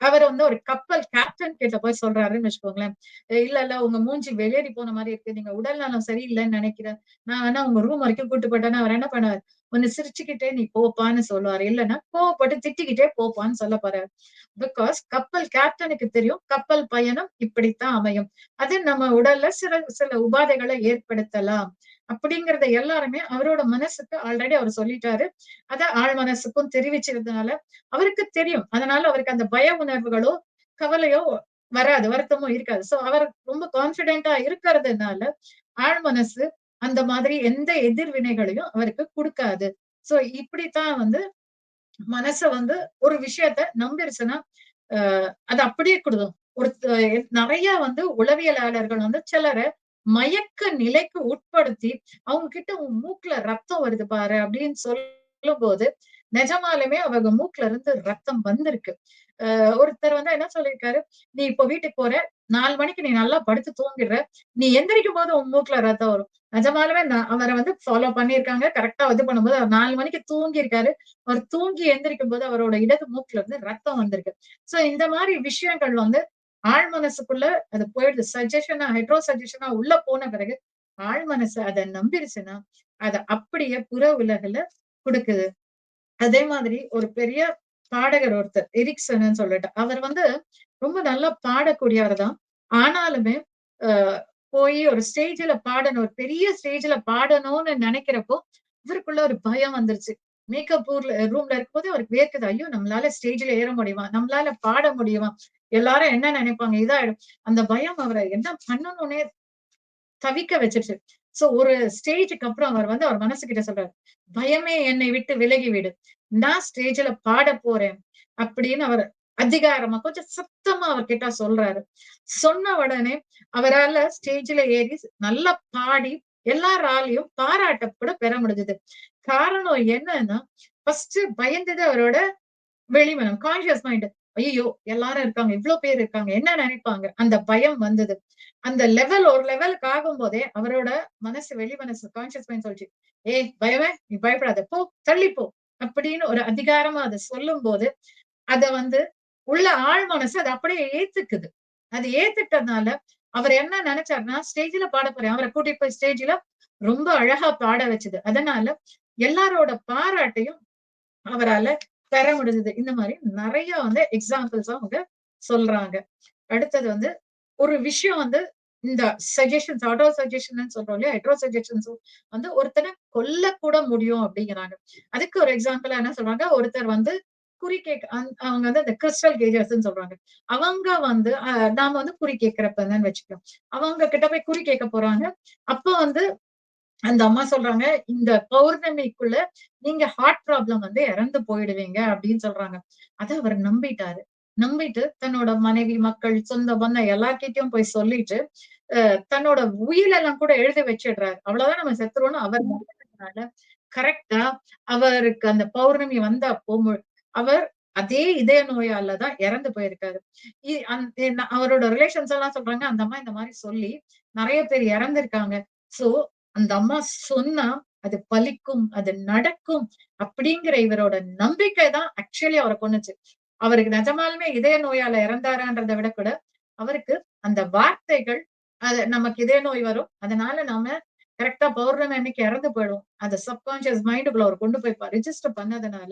அவர் வந்து ஒரு கப்பல் கேப்டன் கிட்ட போய் சொல்றாருன்னு வச்சுக்கோங்களேன். இல்ல, இல்ல உங்க மூஞ்சி வெளியேறி போன மாரி இருக்கு. நீங்க உடல் நலம் சரியில்லன்னு நெனைக்கிறேன். நான் வேணா உங்க ரூம் வரைக்கும் கூட்டு போயிட்டேன்னா, அவர் என்ன பண்ணுவாரு? ஒண்ணு சிரிச்சுக்கிட்டே நீ போப்பான்னு சொல்லுவாரு. இல்லன்னா கோவப்பட்டு திட்டிக்கிட்டே போப்பான்னு சொல்லப் போறாரு. பிகாஸ் கப்பல் கேப்டனுக்கு தெரியும். கப்பல் பயணம் இப்படித்தான் அமையும். அது நம்ம உடல்ல சில சில உபாதைகளை ஏற்படுத்தலாம். அப்படிங்கிறத எல்லாருமே அவரோட மனசுக்கு ஆல்ரெடி அவர் சொல்லிட்டாரு. அத ஆழ் மனசுக்கும் தெரிவிச்சிருந்தனால, அவருக்கு தெரியும். அதனால அவருக்கு அந்த பய உணர்வுகளோ, கவலையோ வராது. வருத்தமும் இருக்காது. சோ அவர் ரொம்ப கான்ஃபிடென்ட்டா இருக்கிறதுனால, ஆழ் மனசு அந்த மாதிரி எந்த எதிர்வினைகளையும் அவருக்கு கொடுக்காது. சோ இப்படித்தான் வந்து மனச வந்து ஒரு விஷயத்த நம்பிருச்சுன்னா, அது அப்படியே குடுக்கும். ஒரு நெறைய வந்து உளவியலாளர்கள் வந்து சிலர மயக்க நிலைக்கு உட்படுத்தி, அவங்க கிட்ட "உன் மூக்குல ரத்தம் வருது பாரு" அப்படின்னு சொல்லும்போது, நிஜமாலுமே அவங்க மூக்குல இருந்து ரத்தம் வந்திருக்கு. ஒருத்தர் வந்து என்ன சொல்லியிருக்காரு, "நீ இப்போ வீட்டுக்கு போற. 4 மணிக்கு நீ நல்லா படுத்து தூங்கிடுற. நீ எந்திரிக்கும்போது உன் மூக்குல ரத்தம் வரும்." நிஜமாலுமே அவர வந்து ஃபாலோ பண்ணியிருக்காங்க. கரெக்ட்டா இது பண்ணும்போது அவர் 4 மணிக்கு தூங்கியிருக்காரு. அவர் தூங்கி எந்திரிக்கும்போது அவரோட இடது மூக்குல இருந்து ரத்தம் வந்திருக்கு. சோ இந்த மாரி விஷயங்கள் வந்து ஆழ் மனசுக்குள்ள அது போயிடுது. சஜஷனா ஹெட்ரோ சஜஷனா உள்ள போன பிறகு, ஆழ் மனசு அத நம்பிருச்சுன்னா, அத அப்படியே புற உலகுல குடுக்குது. அதே மாதிரி ஒரு பெரிய பாடகர் ஒருத்தர் எரிக்சன்னு சொல்லிட்டு. அவர் வந்து ரொம்ப நல்லா பாடக்கூடியவர் தான். ஆனாலுமே, அ போயி ஒரு ஸ்டேஜ்ல பாடணும். ஒரு பெரிய ஸ்டேஜ்ல பாடணும்னு நெனைக்கிறப்போ, இவருக்குள்ள ஒரு பயம் வந்துருச்சு. மேக்கப் ரூம்ல இருக்கும்போது அவருக்கு வேர்க்குது. ஐயோ! நம்மளால ஸ்டேஜ்ல ஏற முடியுமா? நம்மளால பாட முடியுமா? எல்லாரும் என்ன நெனைப்பாங்க? இதாயிடும். அந்த பயம் அவர என்ன பண்ணணும்னே தவிக்க வச்சுருச்சு. சோ ஒரு ஸ்டேஜ்க்கு அப்புறம் அவர் வந்து அவர் மனசுகிட்ட சொல்றாரு. "பயமே என்னை விட்டு விலகி விடு. நான் ஸ்டேஜ்ல பாடப் போறேன்." அப்படின்னு அவர் அதிகாரமா கொஞ்சம் சத்தமா அவர்கிட்ட சொல்றாரு. சொன்ன உடனே அவரால ஸ்டேஜ்ல ஏறி நல்லா பாடி எல்லாராலயும் பாராட்ட கூட பெற முடிஞ்சது. காரணம் என்னன்னா, ஃபர்ஸ்ட் பயந்தது அவரோட வெளிமனம். Conscious mind. ஐய்யயோ! எல்லாரும் இருக்காங்க. இவ்ளோ பேர் இருக்காங்க. என்ன நெனைப்பாங்க? அந்த பயம் வந்தது. அந்த ஒரு லெவலுக்கு ஆகும்போதே அவரோட மனசு வெளி மனசு கான்ஷியஸ் மைண்ட் சொல்லுச்சு. "ஏய் பயமே! நீ பயப்படாத. போ! தள்ளி போ!" அப்படின்னு ஒரு அதிகாரமா அத சொல்லும்போது, அத வந்து உள்ள ஆழ் மனசு அத அப்படியே ஏத்துக்குது. அது ஏத்துட்டதுனால, அவர் என்ன நெனச்சாருன்னா, ஸ்டேஜ்ல பாடப் போறேன். அவர கூட்டிட்டு போய் ஸ்டேஜ்ல ரொம்ப அழகா பாட வச்சது. அதனால எல்லாரோட பாராட்டையும் அவரால பெற முடிஞ்சது. இந்த மாரி நெறைய வந்து எக்ஸாம்பிள்ஸா அவங்க சொல்றாங்க. அடுத்தது வந்து ஒரு விஷயம் வந்து இந்த சஜஷன்ஸ் ஆட்டோ சஜஷன்னு சொல்றோம் இல்லையா? ஹெட்ரோ சஜஷன்ஸும் வந்து ஒருத்தர கொல்லக்கூட முடியும் அப்படிங்கிறாங்க. அதுக்கு ஒரு எக்ஸாம்பிளா என்ன சொல்றாங்க, ஒருத்தர் வந்து குறி கேக் அவங்க வந்து அந்த கிறிஸ்டல் கேஜர்ஸ்ன்னு சொல்றாங்க. அவங்க வந்து நாம வந்து குறி கேட்கிறப்பன்னு வச்சுக்கலாம். அவங்க கிட்ட போய் குறி கேட்க போறாங்க. அப்ப வந்து அந்த அம்மா சொல்றாங்க, "இந்த பௌர்ணமிக்குள்ள நீங்க ஹார்ட் ப்ராப்ளம் வந்து இறந்து போயிடுவீங்க" அப்படின்னு சொல்றாங்க. அத அவர் நம்பிட்டாரு. நம்பிட்டு தன்னோட மனைவி, மக்கள், சொந்த பந்தம் எல்லார்கிட்டயும் போய் சொல்லிட்டு, அ தன்னோட உயிலெல்லாம் கூட எழுதி வச்சுடுறாரு. அவ்வளவுதான் நம்ம செத்துருவோம்னு அவர் நம்பினதுனால, கரெக்ட்டா அவருக்கு அந்த பௌர்ணமி வந்தப்போ அவர் அதே இதய நோயால தான் இறந்து போயிருக்காரு. இ அந் அவரோட ரிலேஷன்ஸ் எல்லாம் சொல்றாங்க, அந்த அம்மா இந்த மாரி சொல்லி நெறைய பேர் இறந்திருக்காங்க. சோ அந்த அம்மா சொன்னா, அது பலிக்கும், அது நடக்கும் அப்படிங்கிற இவரோட நம்பிக்கை தான் ஆக்சுவலி அவர கொன்னுச்சு. அவருக்கு நிஜமாலுமே இதய நோயால இறந்தாரான்றத விட கூட, அவருக்கு அந்த வார்த்தைகள், நமக்கு இதய நோய் வரும். அதனால நாம கரெக்ட்டா பௌர்ணமி அன்னைக்கு இறந்து போயிடுவோம். அத சப்கான்ஷியஸ் மைண்டுக்குள்ள அவர் கொண்டு போய் ரிஜிஸ்டர் பண்ணதுனால,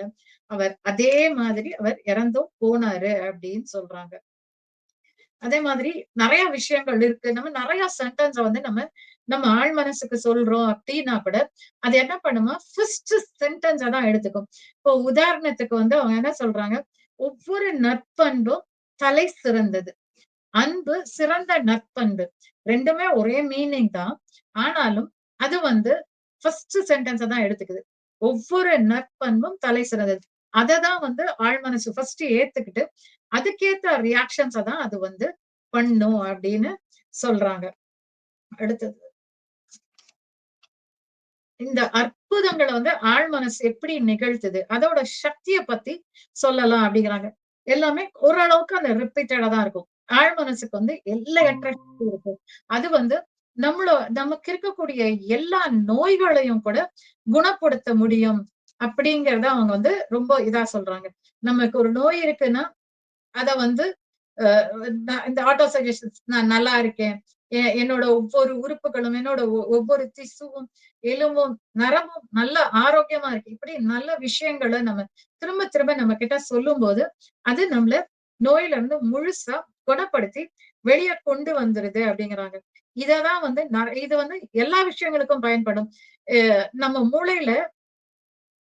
அவர் அதே மாதிரி அவர் இறந்தும் போனாரு அப்படின்னு சொல்றாங்க. அதே மாதிரி நெறைய விஷயங்கள் இருக்கு. நம்ம நெறைய சென்டென்ஸ வந்து நம்ம ஆழ் மனசுக்கு சொல்றோம் அப்டின்னா கூட, அது என்ன பண்ணுமா, ஃபர்ஸ்ட் சென்டென்ஸ தான் எடுத்துக்கும். இப்போ உதாரணத்துக்கு வந்து அவங்க என்ன சொல்றாங்க, "ஒவ்வொரு நற்பண்பும் தலை சிறந்தது. அன்பு சிறந்த நற்பண்பு." 2மே ஒரே மீனிங் தான். ஆனாலும் அது வந்து ஃபர்ஸ்ட் சென்டென்ஸ தான் எடுத்துக்குது. ஒவ்வொரு நற்பண்பும் தலை சிறந்தது. அத தான் வந்து ஆழ் மனசு ஃபர்ஸ்ட் ஏத்துக்கிட்டு, அதுக்கேத்த ரியாக்ஷன்ஸ தான் அது வந்து பண்ணும் அப்படின்னு சொல்றாங்க. அடுத்தது இந்த அற்புதங்கள வந்து ஆழ் மனசு எப்படி நிகழ்த்துது? அதோட சக்திய பத்தி சொல்லலாம் அப்படிங்கிறாங்க. எல்லாமே ஓரளவுக்கு அந்த ரிப்பீட்டடா தான் இருக்கும். ஆழ் மனசுக்கு வந்து எல்லையற்ற சக்தி இருக்கு. அது வந்து நமக்கு இருக்கக்கூடிய எல்லா நோய்களையும் கூட குணப்படுத்த முடியும். அப்படிங்கிறத அவங்க வந்து ரொம்ப இதா சொல்றாங்க. நமக்கு ஒரு நோய் இருக்குன்னா, அத வந்து அ இந்த ஆட்டோ சஜஷன்ஸ் நான் நல்லா இருக்கேன். என்னோட ஒவ்வொரு உறுப்புகளும், என்னோட ஒவ்வொரு திசுவும், எலும்பும், நரம்பும் நல்ல ஆரோக்கியமா இருக்கு. இப்படி நல்ல விஷயங்கள நம்ம திரும்ப திரும்ப நம்ம கிட்ட சொல்லும்போது, அது நம்மள நோயில இருந்து முழுசா குணப்படுத்தி வெளிய கொண்டு வந்துருது அப்படிங்கிறாங்க. இததான் வந்து இது வந்து எல்லா விஷயங்களுக்கும் பயன்படும். நம்ம மூளையில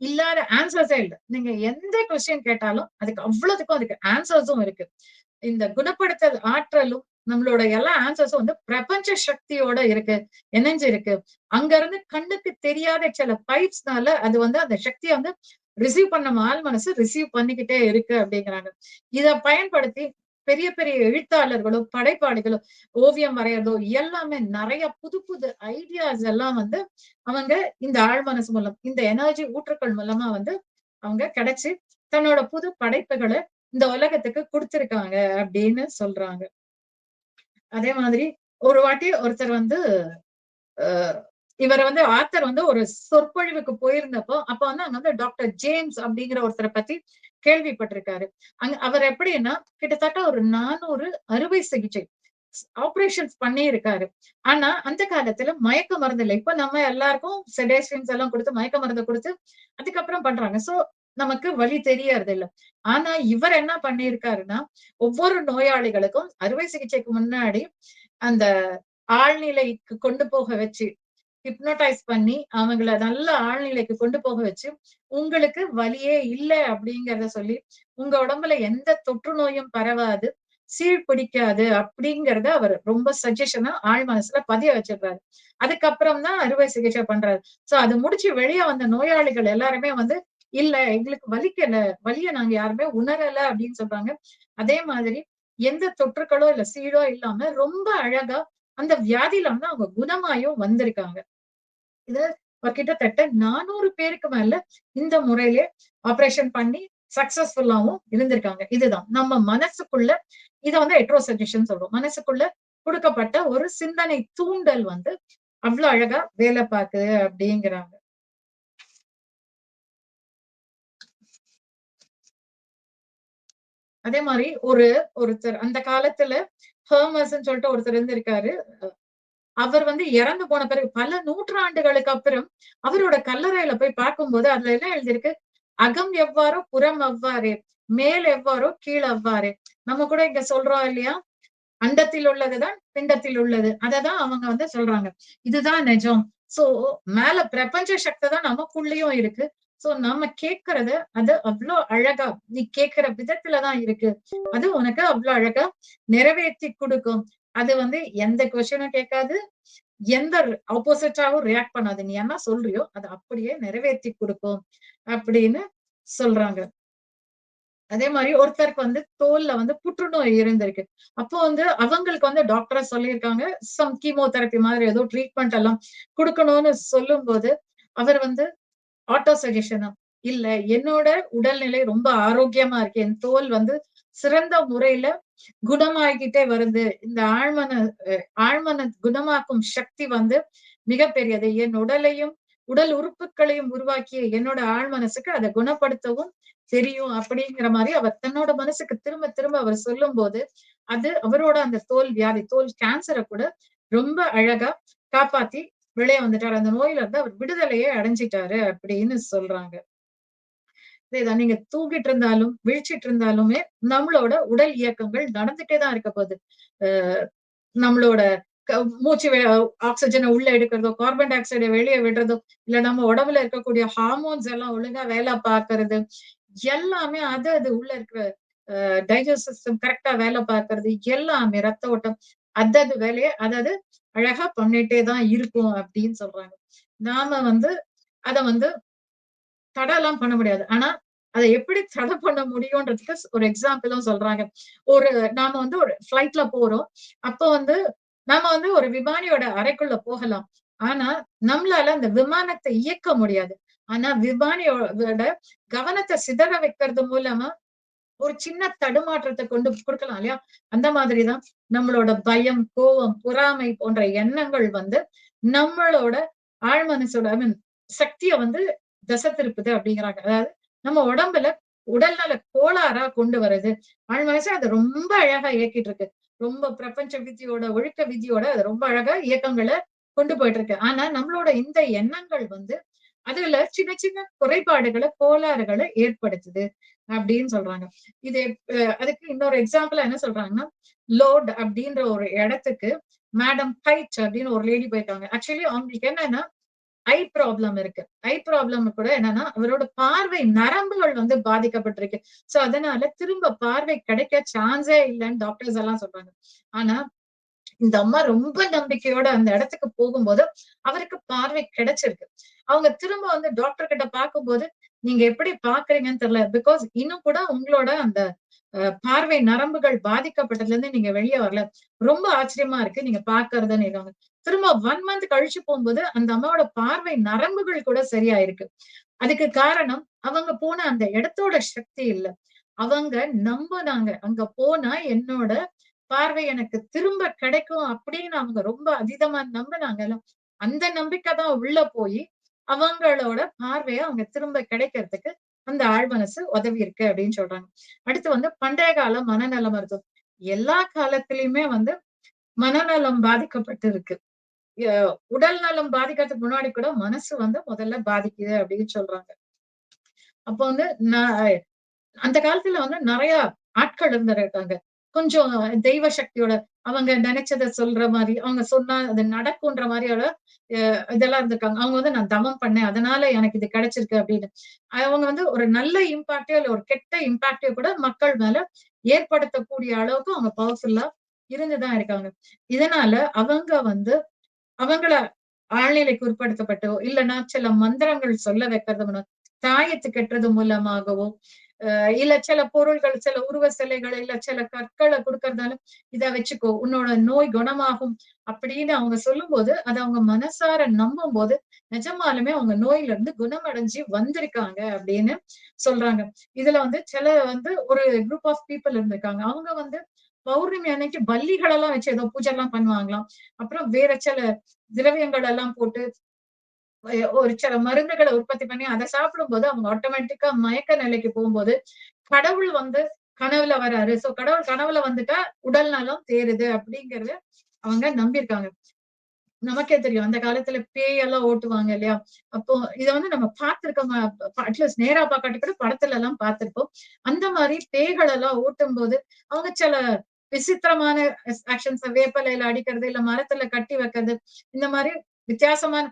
இல்லாத ஆன்சர்ஸே இல்ல. நீங்க எந்த கொஸ்டின் கேட்டாலும் அதுக்கு அவ்வளதுக்கும் அதுக்கு ஆன்சர்ஸும் இருக்கு. இந்த குணப்படுத்தல் ஆற்றலும், நம்மளோட எல்லா ஆன்சர்ஸும் வந்து பிரபஞ்ச சக்தியோட இருக்கு, இணைஞ்சு இருக்கு. அங்க இருந்து கண்ணுக்கு தெரியாத சில பைப்ஸ்னால அது வந்து அந்த சக்தியை வந்து ரிசீவ் பண்ண ஆள் மனசு ரிசீவ் பண்ணிக்கிட்டே இருக்கு அப்படிங்கிறாங்க. இத பயன்படுத்தி பெரிய பெரிய எழுத்தாளர்களோ படைப்பாளிகளோ ஓவியம் வரையறதோ எல்லாமே நிறைய புது புது ஐடியாஸ் எல்லாம் வந்து அவங்க இந்த ஆழ்மனசு மூலம் இந்த எனர்ஜி ஊற்றுக்கள் மூலமா வந்து அவங்க கிடைச்சு தன்னோட புது படைப்புகளை இந்த உலகத்துக்கு கொடுத்திருக்காங்க அப்படின்னு சொல்றாங்க. அதே மாதிரி ஒரு வாட்டி ஒருத்தர் வந்து இவர் வந்து ஆத்தர் வந்து ஒரு சொற்பொழிவுக்கு போயிருந்தப்போ அப்ப வந்து அங்க வந்து டாக்டர் ஜேம்ஸ் அப்படிங்கிற ஒருத்தரை பத்தி கேள்விப்பட்டிருக்காரு. அவர் எப்படின்னா கிட்டத்தட்ட ஒரு 400 அறுவை சிகிச்சை ஆபரேஷன்ஸ் பண்ணி இருக்காரு. ஆனா அந்த காலத்துல மயக்க மருந்து இல்லை. இப்ப நம்ம எல்லாருக்கும் செடேஷன்ஸ் எல்லாம் கொடுத்து மயக்க மருந்து கொடுத்து அதுக்கப்புறம் பண்றாங்க. சோ நமக்கு வலி தெரியறது இல்ல. ஆனா இவர் என்ன பண்ணியிருக்காருன்னா ஒவ்வொரு நோயாளிகளுக்கும் அறுவை சிகிச்சைக்கு முன்னாடி அந்த ஆழ்நிலைக்கு கொண்டு போக வச்சு ஹிப்னோடைஸ் பண்ணி அவங்கள நல்ல ஆழ்நிலைக்கு கொண்டு போக வச்சு உங்களுக்கு வலியே இல்லை அப்படிங்கிறத சொல்லி உங்க உடம்புல எந்த தொற்று நோயும் பரவாது, சீழ்பிடிக்காது அப்படிங்கறத அவர் ரொம்ப சஜஷனா ஆழ் மனசுல பதிய வச்சிருக்காரு. அதுக்கப்புறம் தான் அறுவை சிகிச்சை பண்றாரு. சோ அது முடிச்சு வெளியே வந்த நோயாளிகள் எல்லாருமே வந்து இல்ல எங்களுக்கு வலிக்கல, வலிய நாங்க யாருமே உணரல அப்படின்னு சொல்றாங்க. அதே மாதிரி எந்த தொற்றுக்களோ இல்ல சீழோ இல்லாம ரொம்ப அழகா அந்த வியாதியில வந்து அவங்க குணமாயும் வந்திருக்காங்க. இது கிட்டத்தட்ட 400 பேருக்கு மேல இந்த முறையிலே ஆபரேஷன் பண்ணி சக்சஸ்ஃபுல்லாவும் இருந்திருக்காங்க. இதுதான் நம்ம மனசுக்குள்ள இத வந்து ஹெட்ரோசஜஷன் சொல்றோம். மனசுக்குள்ள கொடுக்கப்பட்ட ஒரு சிந்தனை தூண்டல் வந்து அவ்வளவு அழகா வேலை பார்க்குது அப்படிங்கிறாங்க. அதே மாதிரி ஒருத்தர் அந்த காலத்துல ஹெர்மஸ்ன்னு சொல்லிட்டு ஒருத்தர் இருந்திருக்காரு. அவர் வந்து இறந்து போன பிறகு பல நூற்றாண்டுகளுக்கு அப்புறம் அவரோட கல்லறையில போய் பார்க்கும்போது அதுல என்ன எழுதியிருக்கு, அகம் எவ்வாறோ புறம் அவ்வாறே, மேல் எவ்வாறோ கீழ் அவ்வாறே. நம்ம கூட இங்க சொல்றோம் இல்லையா, அண்டத்தில் உள்ளதுதான் பிண்டத்தில் உள்ளது. அததான் அவங்க வந்து சொல்றாங்க. இதுதான் நிஜம். சோ மேல பிரபஞ்ச சக்தி தான் நமக்குள்ளயும் இருக்கு. சோ நம்ம கேட்கறது அது அவ்வளவு அழகா நீ கேட்கிற விதத்துலதான் இருக்கு. அது உனக்கு அவ்வளவு அழகா நிறைவேற்றி கொடுக்கும். அது வந்து எந்த கொஸ்டினும் கேட்காது, எந்த ஆப்போசிட்டாவும் ரியாக்ட் பண்ணாது. நீ என்ன சொல்றியோ அதை அப்படியே நிறைவேற்றி கொடுக்கும் அப்படின்னு சொல்றாங்க. அதே மாதிரி ஒருத்தருக்கு வந்து தோல்ல வந்து புற்றுநோய் இருந்திருக்கு. அப்போ வந்து அவங்களுக்கு வந்து டாக்டர் சொல்லியிருக்காங்க சம் கீமோதெரபி மாதிரி ஏதோ ட்ரீட்மெண்ட் எல்லாம் கொடுக்கணும்னு சொல்லும் போது அவர் வந்து ஆட்டோ சஜஷனா இல்ல என்னோட உடல்நிலை ரொம்ப ஆரோக்கியமா இருக்கு, என் தோல் வந்து சிறந்த முறையில குணமாகிக்கிட்டே வருது, இந்த ஆழ்மன குணமாக்கும் சக்தி வந்து மிகப்பெரியது, என் உடலையும் உடல் உறுப்புகளையும் உருவாக்கிய என்னோட ஆழ் மனசுக்கு அதை குணப்படுத்தவும் தெரியும் அப்படிங்கிற மாதிரி அவர் தன்னோட மனசுக்கு திரும்ப திரும்ப அவர் சொல்லும் போது அது அவரோட அந்த தோல் வியாதி தோல் கேன்சரை கூட ரொம்ப அழகா காப்பாத்தி வெளியே வந்துட்டாரு. அந்த நோயில இருந்து அவர் விடுதலையே அடைஞ்சிட்டாரு அப்படின்னு சொல்றாங்க. இதேதான் நீங்க தூங்கிட்டு இருந்தாலும் விழிச்சிட்டு இருந்தாலுமே நம்மளோட உடல் இயக்கங்கள் நடந்துட்டே தான் இருக்க போகுது. அஹ் நம்மளோட மூச்சு ஆக்சிஜனை உள்ள எடுக்கிறதோ கார்பன் டை ஆக்சைடை வெளியே விடுறதோ இல்ல நம்ம உடம்புல இருக்கக்கூடிய ஹார்மோன்ஸ் எல்லாம் ஒழுங்கா வேலை பார்க்கறது எல்லாமே அது உள்ள இருக்கிற டைஜஸ்ட் சிஸ்டம் கரெக்டா வேலை பார்க்கறது எல்லாமே ரத்த ஓட்டம் அதது வேலையை அதது அழகா பண்ணிட்டே தான் இருக்கும் அப்படின்னு சொல்றாங்க. நாம வந்து அத வந்து தடைலாம் பண்ண முடியாது. ஆனா அத எப்படி தடை பண்ண முடியும்ன்றதுக்கு ஒரு எக்ஸாம்பிளும் சொல்றாங்க. ஒரு நாம வந்து ஒரு ஃபிளைட்ல போறோம். அப்போ வந்து நாம வந்து ஒரு விமானியோட அறைக்குள்ள போகலாம். ஆனா நம்மளால அந்த விமானத்தை இயக்க முடியாது. ஆனா விமானியோட கவனத்தை சிதற வைக்கிறது மூலமா ஒரு சின்ன தடுமாற்றத்தை கொண்டு கொடுக்கலாம் இல்லையா? அந்த மாதிரிதான் நம்மளோட பயம், கோபம், பொறாமை போன்ற எண்ணங்கள் வந்து நம்மளோட ஆழ் மனசோட ஐ மீன் சக்திய வந்து திசை திருப்புது அப்படிங்கிறாங்க. அதாவது நம்ம உடம்புல உடல்நல கோளாறா கொண்டு வருது. ஆழ் மனசு அது ரொம்ப அழகா இயக்கிட்டு இருக்கு. ரொம்ப பிரபஞ்ச விதியோட ஒழுக்க விதியோட அது ரொம்ப அழகா இயக்கங்களை கொண்டு போயிட்டு இருக்கு. ஆனா நம்மளோட இந்த எண்ணங்கள் வந்து அதுல சின்ன சின்ன குறைபாடுகளை கோளாறுகளை ஏற்படுத்துது அப்படின்னு சொல்றாங்க. இது அதுக்கு இன்னொரு எக்ஸாம்பிள் என்ன சொல்றாங்கன்னா லோட் அப்படின்ற ஒரு இடத்துக்கு மேடம் கைட் அப்படின்னு ஒரு லேடி போயிருக்காங்க. ஆக்சுவலி அவங்களுக்கு என்னன்னா ஐ ப்ராப்ளம் இருக்கு. ஐ ப்ராப்ளம் கூட என்னன்னா அவரோட பார்வை நரம்புகள் வந்து பாதிக்கப்பட்டிருக்கு. சோ அதனால திரும்ப பார்வை கிடைக்க சான்ஸே இல்லைன்னு டாக்டர்ஸ் எல்லாம் சொல்றாங்க. ஆனா இந்த அம்மா ரொம்ப நம்பிக்கையோட அந்த இடத்துக்கு போகும்போது அவருக்கு பார்வை கிடைச்சிருக்கு. அவங்க திரும்ப வந்து டாக்டர் கிட்ட பார்க்கும்போது, நீங்க எப்படி பார்க்கிறீங்கன்னு தெரியல. பிகாஸ் இன்னும் கூட உங்களோட அந்த பார்வை நரம்புகள் பாதிக்கப்பட்டதுல இருந்து நீங்க வெளிய வரல. ரொம்ப ஆச்சரியமா இருக்கு. நீங்க பார்க்கிறதுன்னுறாங்க. திரும்ப 1 மந்த் கழிச்சு போகும்போது அந்த அம்மாவோட பார்வை நரம்புகள் கூட சரியாயிருக்கு. அதுக்கு காரணம் அவங்க போன அந்த இடத்தோட சக்தி இல்ல. அவங்க நம்புனாங்க. அங்க போனா என்னோட பார்வை எனக்கு திரும்ப கிடைக்கும் அப்படின்னு அவங்க ரொம்ப அதீதமா நம்புனாங்கல்ல. அந்த நம்பிக்கை தான் உள்ள போயி, அவங்களோட பார்வைய அவங்க திரும்ப கிடைக்கிறதுக்கு அந்த ஆழ் மனசு உதவி இருக்கு அப்படின்னு சொல்றாங்க. அடுத்து வந்து பண்டைய கால மனநல மருத்துவம். எல்லா காலத்திலயுமே வந்து மனநலம் பாதிக்கப்பட்டு இருக்கு. எ உடல் நலம் பாதிக்கிறதுக்கு முன்னாடி கூட மனசு வந்து முதல்ல பாதிக்குது அப்படின்னு சொல்றாங்க. அப்போ வந்து நான் அந்த காலத்துல வந்து நெறைய ஆட்கள் இருந்திருக்காங்க. கொஞ்சம் தெய்வ சக்தியோட அவங்க நெனைச்சத சொல்ற மாரி, அவங்க சொன்னா அது நடக்குன்ற மாரியோட அ இதெல்லாம் இருந்திருக்காங்க. அவங்க வந்து நான் தவம் பண்ணேன். அதனால எனக்கு இது கிடைச்சிருக்கு அப்படின்னு. அவங்க வந்து ஒரு நல்ல இம்பாக்ட்டோ, இல்ல ஒரு கெட்ட இம்பாக்ட்டோ கூட மக்கள் மேல ஏற்படுத்தக்கூடிய அளவுக்கு அவங்க பவர்ஃபுல்லா இருந்து தான் இருக்காங்க. இதனால அவங்க வந்து அவங்கள ஆழ்நிலைக்கு உட்படுத்தப்பட்டோ, இல்லன்னா சில மந்திரங்கள் சொல்ல வைக்கிறது மூலம், தாயத்து கட்டுறது மூலமாகவோ, இல்ல சில பொருள்கள், சில உருவ சிலைகள், இல்ல சில கற்கள குடுக்கறதால, "இத வச்சுக்கோ, உன்னோட நோய் குணமாகும்." அப்படின்னு அவங்க சொல்லும்போது, அத அவங்க மனசார நம்பும்போது, நிஜமாலுமே அவங்க நோயில இருந்து குணமடைஞ்சு வந்திருக்காங்க அப்படின்னு சொல்றாங்க. இதுல வந்து சில வந்து ஒரு குரூப் ஆஃப் பீப்பிள் இருந்திருக்காங்க. அவங்க வந்து பௌர்ணமி அன்னைக்கு பல்லிகளெல்லாம் வச்சு ஏதோ பூஜைலாம் பண்ணுவாங்களாம். அப்புறம் வேற சில திரவியங்கள் எல்லாம் போட்டு ஒரு சில மருந்துகள உற்பத்தி பண்ணி அத சாப்பிடும்போது அவங்க ஆட்டோமேட்டிக்கா மயக்க நிலைக்கு போகும்போது, கடவுள் வந்து கனவுல வராரு. சோ கடவுள் கனவுல வந்துட்டா உடல் நலம் தேறுது அப்படிங்கிறத அவங்க நம்பியிருக்காங்க. நமக்கே தெரியும். அந்த காலத்துல பேயெல்லாம் ஓட்டுவாங்க இல்லையா? அப்போ இத வந்து நம்ம பார்த்திருக்கோம். அட்லீஸ்ட் நேரா பார்க்காட்டி கூட படத்துல எல்லாம் பார்த்திருப்போம். அந்த மாரி பேய்கள் எல்லாம் ஓட்டும்போது, அவங்க சில விசித்திரமான ஆக்ஷன்ஸ் வேப்பிலையில அடிக்கிறது, இல்ல மரத்துல கட்டி வைக்கிறது, இந்த மாரி வித்தியாசமான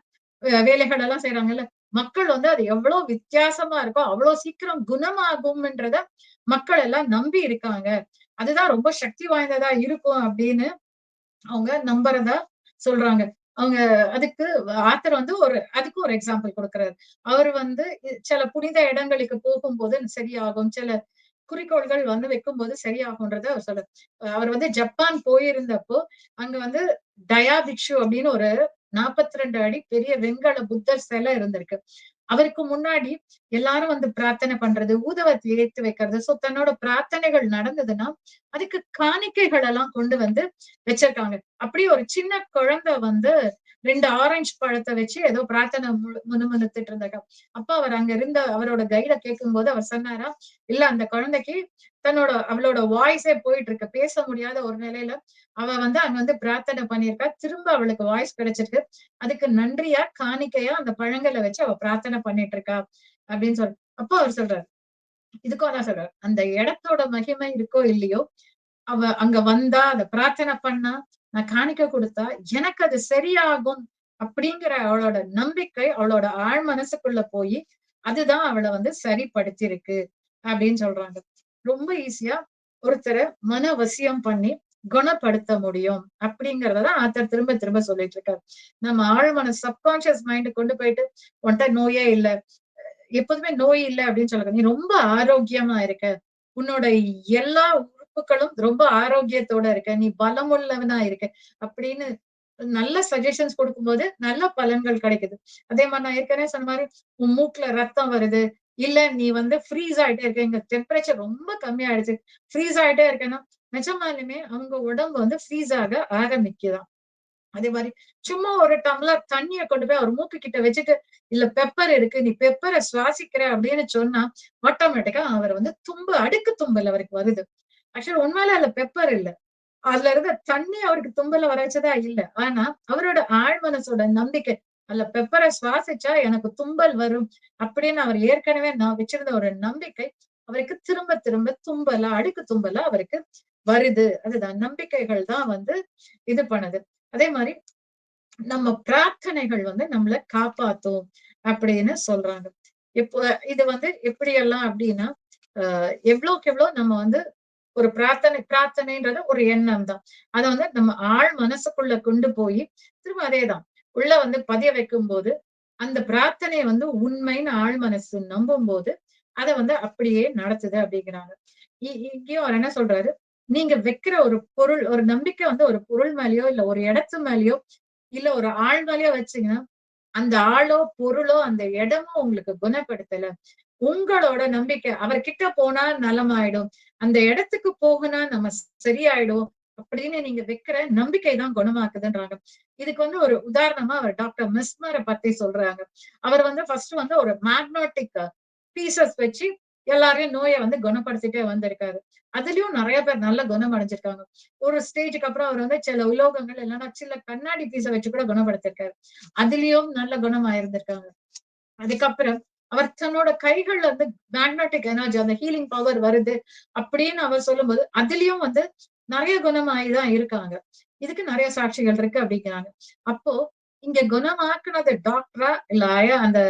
வேலைகள் எல்லாம் செய்றாங்கல்ல. மக்கள் வந்து அது எவ்வளோ வித்தியாசமா இருக்கோ, அவ்வளோ சீக்கிரம் குணமாகும்ன்றத மக்கள் எல்லாம் நம்பி இருக்காங்க. அதுதான் ரொம்ப சக்தி வாய்ந்ததா இருக்கும் அப்படின்னு அவங்க நம்புறதா சொல்றாங்க. அவங்க அதுக்கு ஆத்தர் வந்து அதுக்கு ஒரு எக்ஸாம்பிள் குடுக்குறாரு. அவரு வந்து சில புனித இடங்களுக்கு போகும்போது சரியாகும். சில குறிக்கோள்கள் வந்து வைக்கும்போது சரியாகும்ன்றத அவர் சொல்றாரு. அவர் வந்து ஜப்பான் போயிருந்தப்போ, அங்க வந்து டயா பிக்ஷு அப்படின்னு ஒரு 42 அடி பெரிய வெண்கல புத்தர் சிலை இருந்திருக்கு. அவருக்கு முன்னாடி எல்லாரும் வந்து பிரார்த்தனை பண்றது, ஊதுவத்தி ஏத்தி வைக்கிறது. சோ தன்னோட பிரார்த்தனைகள் நடந்ததுன்னா, அதுக்கு காணிக்கைகள் எல்லாம் கொண்டு வந்து வச்சிருக்காங்க. அப்படியே ஒரு சின்ன குழந்தை வந்து 2 ஆரஞ்சு பழத்த வச்சு ஏதோ பிரார்த்தனை முணுமுணுத்துட்டு இருந்தாங்க. அப்ப அவர் அங்க இருந்த அவரோட கைட கேட்கும்போது அவர் சொன்னாராம், இல்ல அந்த குழந்தைக்கு அவளோட வாய்ஸே போயிட்டு இருக்கு. பேச முடியாத ஒரு நிலையில அவ வந்து அங்க வந்து பிரார்த்தனை பண்ணியிருக்கா. திரும்ப அவளுக்கு வாய்ஸ் கிடைச்சிருக்கு. அதுக்கு நன்றியா, காணிக்கையா அந்த பழங்கள வச்சு அவ பிரார்த்தனை பண்ணிட்டு இருக்கா அப்படின்னு அப்போ அவர் சொல்றாரு. இதுக்கும் அதான் சொல்றாரு. அந்த இடத்தோட மகிமை இருக்கோ இல்லையோ, அவ அங்க வந்தா, அத பிரார்த்தனை பண்ணா, நான் காணிக்கை குடுத்தா, எனக்கு அது சரியாகும் அப்படிங்கிற அவளோட நம்பிக்கை, அவளோட ஆழ் மனசுக்குள்ள போயி, அதுதான் அவள வந்து சரிப்படுத்தியிருக்கு அப்படின்னு சொல்றாங்க. ரொம்ப ஈஸியா ஒருத்தர மன வசியம் பண்ணி குணப்படுத்த முடியும் அப்படிங்கிறத தான் ஆத்தர் திரும்ப திரும்ப சொல்லிட்டு இருக்காரு. நம்ம ஆழ் மன சப்கான்ஷியஸ் மைண்ட் கொண்டு போயிட்டு, உன்ட்ட நோயே இல்ல. எப்போதுமே நோய் இல்ல அப்படின்னு சொல்லுங்க. நீ ரொம்ப ஆரோக்கியமா இருக்க. உன்னோட எல்லா உறுப்புகளும் ரொம்ப ஆரோக்கியத்தோட இருக்க. நீ பலமுள்ளவனா இருக்க. அப்படின்னு நல்ல சஜஷன்ஸ் குடுக்கும்போது நல்ல பலன்கள் கிடைக்குது. அதே மாரி நான் ஏற்கனவே சொன்ன மாரி உன் மூக்குல ரத்தம் வருது. இல்ல நீ வந்து ஃப்ரீஸ் ஆயிட்டே இருக்க. இங்க டெம்பரேச்சர் ரொம்ப கம்மியாயிடுச்சு. ஃப்ரீஸ் ஆயிட்டே இருக்கேன்னா, நிஜமாலுமே அவங்க உடம்பு வந்து ஃப்ரீஸ் ஆக ஆரம்பிக்குதாம். அதே மாரி சும்மா ஒரு டம்ளர் தண்ணிய கொண்டு போய் அவர் மூக்கு கிட்ட வச்சுட்டு, இல்ல பெப்பர் இருக்கு. நீ பெப்பர சுவாசிக்கிற அப்படின்னு சொன்னா, ஆட்டோமேட்டிக்கா அவர் வந்து அடுக்கு தும்பல் அவருக்கு வருது. ஆக்சுவலா உண்மையிலே அதுல பெப்பர் இல்ல. அதுல இருந்த தண்ணி அவருக்கு தும்பல வர வச்சதா இல்ல. ஆனா, அவரோட ஆழ் மனசோட நம்பிக்கை. அதுல பெப்பர சுவாசிச்சா எனக்கு தும்பல் வரும். அப்படின்னு அவர் ஏற்கனவே நான் வச்சிருந்த ஒரு நம்பிக்கை, அவருக்கு திரும்ப திரும்ப அடுக்கு தும்பலா அவருக்கு வருது. அதுதான் நம்பிக்கைகள் தான் வந்து இது பண்ணுது. அதே மாரி நம்ம பிரார்த்தனைகள் வந்து நம்மள காப்பாத்தும் அப்படின்னு சொல்றாங்க. இப்போ இது வந்து எப்படியெல்லாம் அப்படின்னா, எவ்வளவுக்கு எவ்வளோ நம்ம வந்து ஒரு பிரார்த்தனைன்றது ஒரு எண்ணம் தான். அத வந்து நம்ம ஆழ் மனசுக்குள்ள கொண்டு போய் திரும்ப அதேதான். உள்ள வந்து பதிய வைக்கும்போது, அந்த பிரார்த்தனைய வந்து உண்மைன்னு ஆழ் மனசு நம்பும்போது, அத வந்து அப்படியே நடத்துது அப்படிங்கிறாங்க. இங்கேயும் அவர் என்ன சொல்றாரு, நீங்க வைக்கிற ஒரு பொருள், ஒரு நம்பிக்கை வந்து ஒரு பொருள் மேலயோ, இல்ல ஒரு இடத்து மேலயோ, இல்ல ஒரு ஆள் மேலயோ வச்சீங்கன்னா, அந்த ஆளோ, பொருளோ, அந்த இடமோ உங்களுக்கு குணப்படுத்தல. உங்களோட நம்பிக்கை அவர்கிட்ட போனா நலமாயிடும். அந்த இடத்துக்கு போகுனா நம்ம சரியாயிடும். அப்படின்னு நீங்க வைக்கிற நம்பிக்கை தான் குணமாக்குதுன்றாங்க. இதுக்கு வந்து ஒரு உதாரணமா அவர் டாக்டர் மெஸ்மர பத்தி சொல்றாங்க. அவர் வந்து ஃபர்ஸ்ட் வந்து ஒரு மேக்னெட்டிக் பீசஸ் வச்சு எல்லாரையும் நோய வந்து குணப்படுத்திட்டே வந்திருக்காரு. அதுலயும் நெறைய பேர் நல்ல குணம் அடைஞ்சிருக்காங்க. ஒரு ஸ்டேஜ்க்கு அப்புறம் அவர் வந்து சில உலோகங்கள் இல்லன்னா சில கண்ணாடி பீஸ வச்சு கூட குணப்படுத்திருக்காரு. அதுலயும் நல்ல குணம் ஆயிருந்திருக்காங்க. அதுக்கப்புறம் அவர் தன்னோட கைகள்ல வந்து மேக்னெட்டிக் எனர்ஜி அந்த ஹீலிங் பவர் வருது அப்படின்னு அவர் சொல்லும்போது, அதுலயும் வந்து நெறைய குணமாயி தான் இருக்காங்க. இதுக்கு நெறைய சாட்சிகள் இருக்கு அப்படிங்கிறாங்க. அப்போ இங்க குணமாக்குனது டாக்டரா? இல்ல அந்த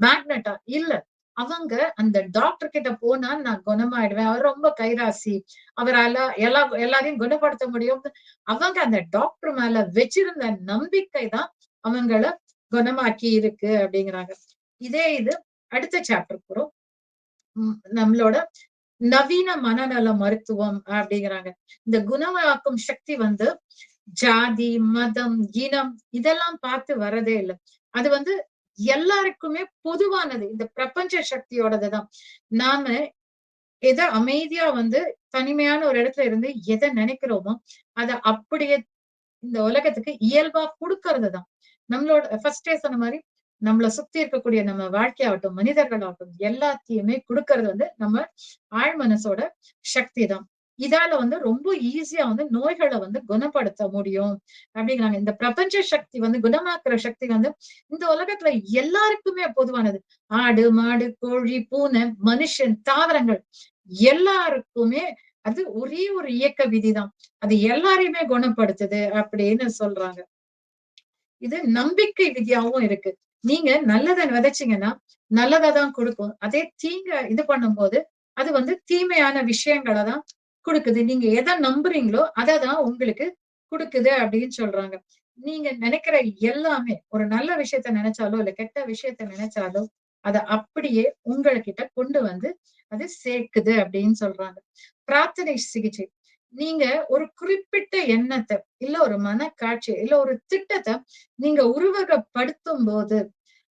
மேக்னெட்டா? இல்ல. அவங்க அந்த டாக்டர் கிட்ட போனா நான் குணமாயிடுவேன். அவர் ரொம்ப கைராசி. அவரால எல்லாரையும் குணப்படுத்த முடியும். அவங்க அந்த டாக்டர் மேல வச்சிருந்த நம்பிக்கை தான் அவங்கள குணமாக்கி இருக்கு அப்படிங்கிறாங்க. இதே இது அடுத்த சாப்டர் போறோம். நம்மளோட நவீன மனநல மருத்துவம் அப்படிங்கிறாங்க. இந்த குணமாக்கும் சக்தி வந்து ஜாதி, மதம், இனம் இதெல்லாம் பார்த்து வரதே இல்ல. அது வந்து எல்லாருக்குமே பொதுவானது. இந்த பிரபஞ்ச சக்தியோடதுதான். நாம எத அமைதியா வந்து தனிமையான ஒரு இடத்துல இருந்து எத நினைக்கிறோமோ, அத அப்படியே இந்த உலகத்துக்கு இயல்பா குடுக்கறதுதான். நம்மளோட ஃபர்ஸ்டே சொன்ன மாரி, நம்மள சுத்தி இருக்கக்கூடிய நம்ம வாழ்க்கையாகட்டும், மனிதர்களாகட்டும் எல்லாத்தையுமே குடுக்கறது வந்து நம்ம ஆழ் மனசோட சக்தி தான். இதால வந்து ரொம்ப ஈஸியா வந்து நோய்கள வந்து குணப்படுத்த முடியும் அப்படிங்கிறாங்க. இந்த பிரபஞ்ச சக்தி வந்து குணமாக்குற சக்தி வந்து இந்த உலகத்துல எல்லாருக்குமே பொதுவானது. ஆடு, மாடு, கோழி, பூனை, மனுஷன், தாவரங்கள் எல்லாருக்குமே அது ஒரே ஒரு இயக்க விதிதான். அது எல்லாரையுமே குணப்படுத்துது அப்படின்னு சொல்றாங்க. இது நம்பிக்கை விதியாவும் இருக்கு. நீங்க நல்லத விதைச்சீங்கன்னா, நல்லத தான் குடுக்கும். அதே தீங்க இது பண்ணும்போது, அது வந்து தீமையான விஷயங்கள தான் குடுக்குது. நீங்க எத நம்புறீங்களோ, அத தான் உங்களுக்கு குடுக்குது அப்படின்னு சொல்றாங்க. நீங்க நினைக்கிற எல்லாமே ஒரு நல்ல விஷயத்த நினைச்சாலோ, இல்ல கெட்ட விஷயத்த நினைச்சாலோ, அத அப்படியே உங்ககிட்ட கொண்டு வந்து அது சேர்க்குது அப்படின்னு சொல்றாங்க. பிரார்த்தனை சிகிச்சை. நீங்க ஒரு குறிப்பிட்ட எண்ணத்த, இல்ல ஒரு மனக்காட்சி, இல்ல ஒரு திட்டத்த நீங்க உருவகப்படுத்தும்போது,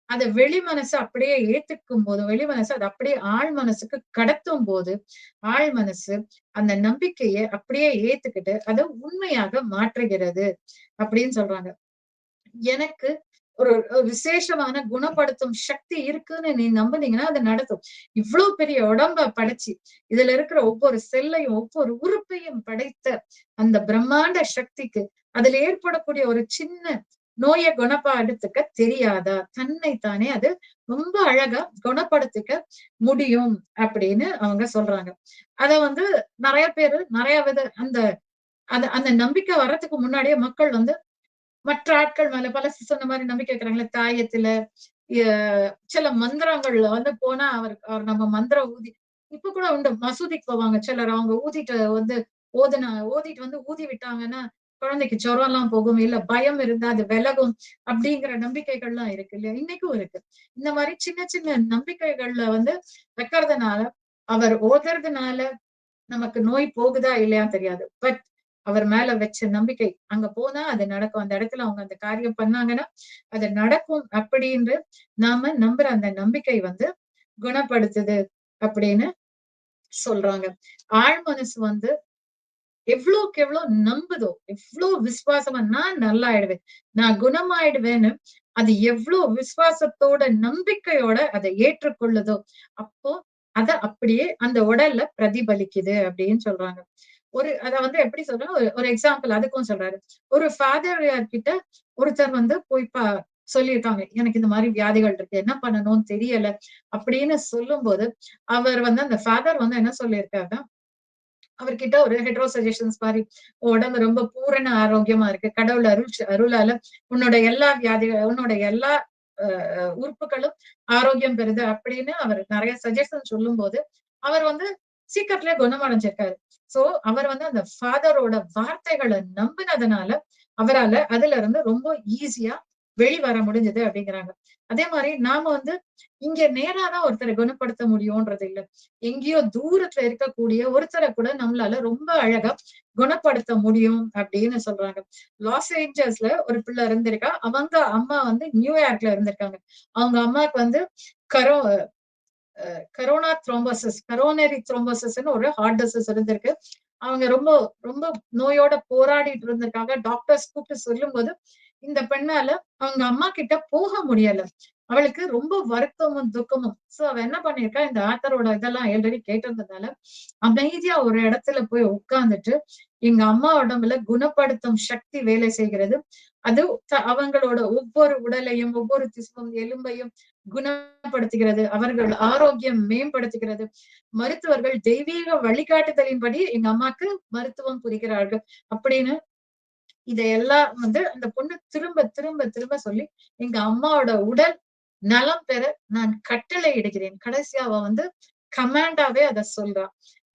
அத வெளி மனசு அப்படியே ஏத்துக்கும்போது, வெளி மனசு அத அப்படியே ஆழ் மனசுக்கு கடத்தும்போது, ஆழ் மனசு அந்த நம்பிக்கைய அப்படியே ஏத்துக்கிட்டு, அத உண்மையாக மாற்றுகிறது அப்படின்னு சொல்றாங்க. எனக்கு ஒரு விசேஷமான குணப்படுத்தும் சக்தி இருக்குன்னு நீ நம்புனீங்கன்னா, அது நடக்கும். இவ்ளோ பெரிய உடம்ப படைச்சு, இதுல இருக்கிற ஒவ்வொரு செல்லையும், ஒவ்வொரு உறுப்பையும் படைத்த அந்த பிரம்மாண்ட சக்திக்கு, அதுல ஏற்படக்கூடிய ஒரு சின்ன நோய குணப்படுத்திக்க தெரியாதா? தன்னை தானே அது ரொம்ப அழகா குணப்படுத்திக்க முடியும் அப்படின்னு அவங்க சொல்றாங்க. அத வந்து நெறைய பேரு நெறைய அந்த அந்த அந்த நம்பிக்கை வர்றதுக்கு முன்னாடியே மக்கள் வந்து மற்ற ஆட்கள் மேல பல சொன்ன மாரி நம்பிக்கை வைக்கிறாங்கல்ல. தாயத்துல, எ சில மந்திரங்கள்ல வந்து போனா அவர் அவர் நம்ம மந்திரம் ஊதி இப்ப கூட உண்டு. மசூதிக்கு போவாங்க சிலர். அவங்க ஊதிட்டு வந்து ஓதிட்டு வந்து ஊதி விட்டாங்கன்னா, குழந்தைக்கு ஜுரம்லாம் போகும். இல்ல பயம் இருந்தா அது விலகும். அப்படிங்கிற நம்பிக்கைகள்லாம் இருக்கு இல்லையா? இன்னைக்கும் இருக்கு. இந்த மாரி சின்ன சின்ன நம்பிக்கைகள்ல வந்து வைக்கிறதுனால, அவர் ஓதுறதுனால நமக்கு நோய் போகுதா இல்லையான்னு தெரியாது. பட் அவர் மேல வச்ச நம்பிக்கை. அங்க போனா அது நடக்கும். அந்த இடத்துல அவங்க அந்த காரியம் பண்ணாங்கன்னா, அது நடக்கும் அப்படின்னு நாம நம்புற அந்த நம்பிக்கை வந்து குணப்படுத்துது அப்படின்னு சொல்றாங்க. ஆழ் மனசு வந்து எவ்வளவுக்கு எவ்வளவு நம்புதோ, எவ்வளவு விசுவாசமா நான் நல்லாயிடுவேன், நான் குணமாயிடுவேன்னு அது எவ்வளவு விசுவாசத்தோட, நம்பிக்கையோட அதை ஏற்றுக்கொள்ளுதோ, அப்போ அத அப்படியே அந்த உடல்ல பிரதிபலிக்குது அப்படின்னு சொல்றாங்க. அத வந்து எப்படி சொல்றேன்னா, ஒரு ஒரு எக்ஸாம்பிள் அதுக்கும் சொல்றாரு. ஒரு ஃபாதர் கிட்ட ஒருத்தர் வந்து போய் சொல்லியிருக்காங்க. எனக்கு இந்த மாரி வியாதிகள் இருக்கு. என்ன பண்ணணும்னு தெரியல. அப்படின்னு சொல்லும்போது, அவர் வந்து அந்த ஃபாதர் வந்து என்ன சொல்லியிருக்காருன்னா, அவர்கிட்ட ஒரு ஹெட்ரோ சஜஷன்ஸ் மாரி உடம்பு ரொம்ப பூரண ஆரோக்கியமா இருக்கு. கடவுள் அருளால உன்னோட எல்லா உறுப்புகளும் ஆரோக்கியம் பெறுது அப்படின்னு அவர் நெறைய சஜஷன் சொல்லும்போது, அவர் வந்து சீக்கிரத்திலே குணமடைஞ்சிருக்காரு. சோ அவர் வந்து அந்த ஃபாதரோட வார்த்தைகள நம்பினதுனால, அவரால அதுல இருந்து ரொம்ப ஈஸியா வெளிவர முடிஞ்சது அப்படிங்கிறாங்க. அதே மாரி நாம வந்து இங்க நேரா தான் ஒருத்தர குணப்படுத்த முடியும்ன்றது இல்ல. எங்கேயோ தூரத்துல இருக்கக்கூடிய ஒருத்தர கூட நம்மளால ரொம்ப அழகா குணப்படுத்த முடியும் அப்படின்னு சொல்றாங்க. லாஸ் ஏஞ்சல்ஸ்ல ஒரு பிள்ளை இருந்திருக்கா. அவங்க அம்மா வந்து நியூயார்க்ல இருந்திருக்காங்க. அவங்க அம்மாக்கு வந்து கரோ கரோனா த்ரோம்போசிஸ், கரோனரி த்ரோம்போசிஸ்ன்னு ஒரு ஹார்ட் டிசீஸ் இருந்திருக்கு. அவங்க ரொம்ப ரொம்ப நோயோட போராடிட்டு இருந்திருக்காங்க. டாக்டர்ஸ் கூப்பிட்டு சொல்லும்போது, இந்த பெண்ணால அவங்க அம்மா கிட்ட போக முடியல. அவளுக்கு ரொம்ப வருத்தமும், துக்கமும். சோ அவ என்ன பண்ணியிருக்கா, இந்த ஆத்தரோட இதெல்லாம் ஆல்ரெடி கேட்டிருந்ததால, அமைதியா ஒரு இடத்துல போய் உட்கார்ந்துட்டு, எங்க அம்மா உடம்புல குணப்படுத்தும் சக்தி வேலை செய்கிறது. அது அவங்களோட ஒவ்வொரு உடலையும், ஒவ்வொரு திசுவும், எலும்பையும் குணப்படுத்துகிறது. அவர்கள் ஆரோக்கியம் மேம்படுத்துகிறது. மருத்துவர்கள் தெய்வீக வழிகாட்டுதலின்படி எங்க அம்மாக்கு மருத்துவம் புரிகிறார்கள். அப்படின்னு இதையெல்லாம் வந்து அந்த பொண்ணு திரும்ப திரும்ப திரும்ப சொல்லி, எங்க அம்மாவோட உடல் நலம் பெற நான் கட்டளை இடுகிறேன். கடைசியா அவ வந்து கமாண்டாவே அத சொல்றா.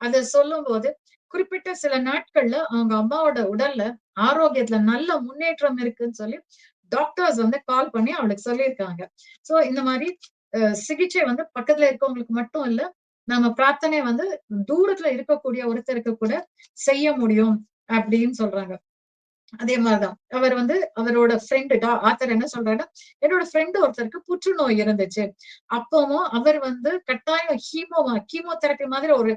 அத சொல்லும்போது, குறிப்பிட்ட சில நாட்கள்ல அவங்க அம்மாவோட உடல்ல ஆரோக்கியத்துல நல்ல முன்னேற்றம் இருக்குன்னு சொல்லி, டாக்டர்ஸ் வந்து கால் பண்ணி அவளுக்கு சொல்லியிருக்காங்க. சோ இந்த மாரி சிகிச்சை வந்து பக்கத்துல இருக்கவங்களுக்கு மட்டும் இல்ல, நம்ம பிரார்த்தனை வந்து தூரத்துல இருக்கக்கூடிய ஒருத்தருக்கு கூட செய்ய முடியும் அப்படின்னு சொல்றாங்க. அதே மாரிதான். அவர் வந்து அவரோட ஃப்ரெண்ட் ஆத்தர் என்ன சொல்றாருன்னா, என்னோட ஃப்ரெண்ட் ஒருத்தருக்கு புற்றுநோய் இருந்துச்சு. அப்பவும் அவர் வந்து கட்டாயம் கீமோதெரபி மாதிரி ஒரு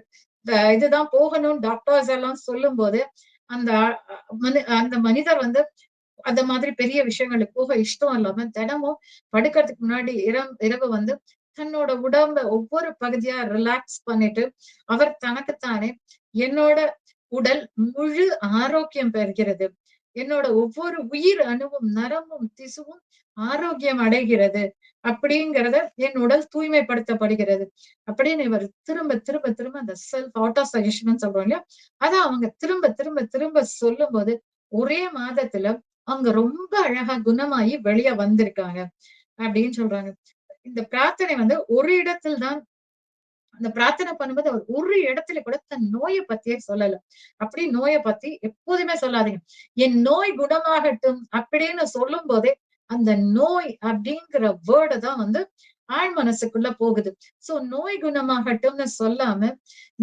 இதுதான் போகணும்னு டாக்டர்ஸ் எல்லாம் சொல்லும்போது, அந்த அந்த மனிதர் வந்து அந்த மாதிரி பெரிய விஷயங்களுக்கு போக இஷ்டம் இல்லாம தினமும் படுக்கிறதுக்கு முன்னாடி இரவு வந்து தன்னோட உடம்ப ஒவ்வொரு பகுதியா ரிலாக்ஸ் பண்ணிட்டு, அவர் தனக்குத்தானே என்னோட உடல் முழு ஆரோக்கியம் பெறுகிறது. என்னோட ஒவ்வொரு உயிர் அணுவும், நரம்பும், திசுவும் ஆரோக்கியம் அடைகிறது. அப்படிங்கிறத என் உடல் தூய்மைப்படுத்தப்படுகிறது. அப்படின்னு இவர் திரும்ப, திரும்ப, திரும்ப அந்த செல்ஃப் ஆட்டோ சஜஷன்னு சொல்றோம் இல்லையா? அத அவங்க திரும்ப, திரும்ப, திரும்ப சொல்லும்போது, ஒரே மாதத்துல அவங்க ரொம்ப அழகா குணமாயி வெளிய வந்திருக்காங்க. அப்படின்னு சொல்றாங்க. இந்த பிரார்த்தனை வந்து ஒரு இடத்தில் தான் அந்த பிரார்த்தனை பண்ணும்போது அவர் ஒரு இடத்துல கூட தன் நோய பத்தியே சொல்லல. அப்படி நோய பத்தி எப்போதுமே சொல்லாதீங்க. என் நோய் குணமாகட்டும் அப்படின்னு சொல்லும்போதே, அந்த நோய் அப்படிங்கிற வேர்ட தான் வந்து ஆழ் மனசுக்குள்ள போகுது. சோ நோய் குணமாகட்டும்னு சொல்லாம,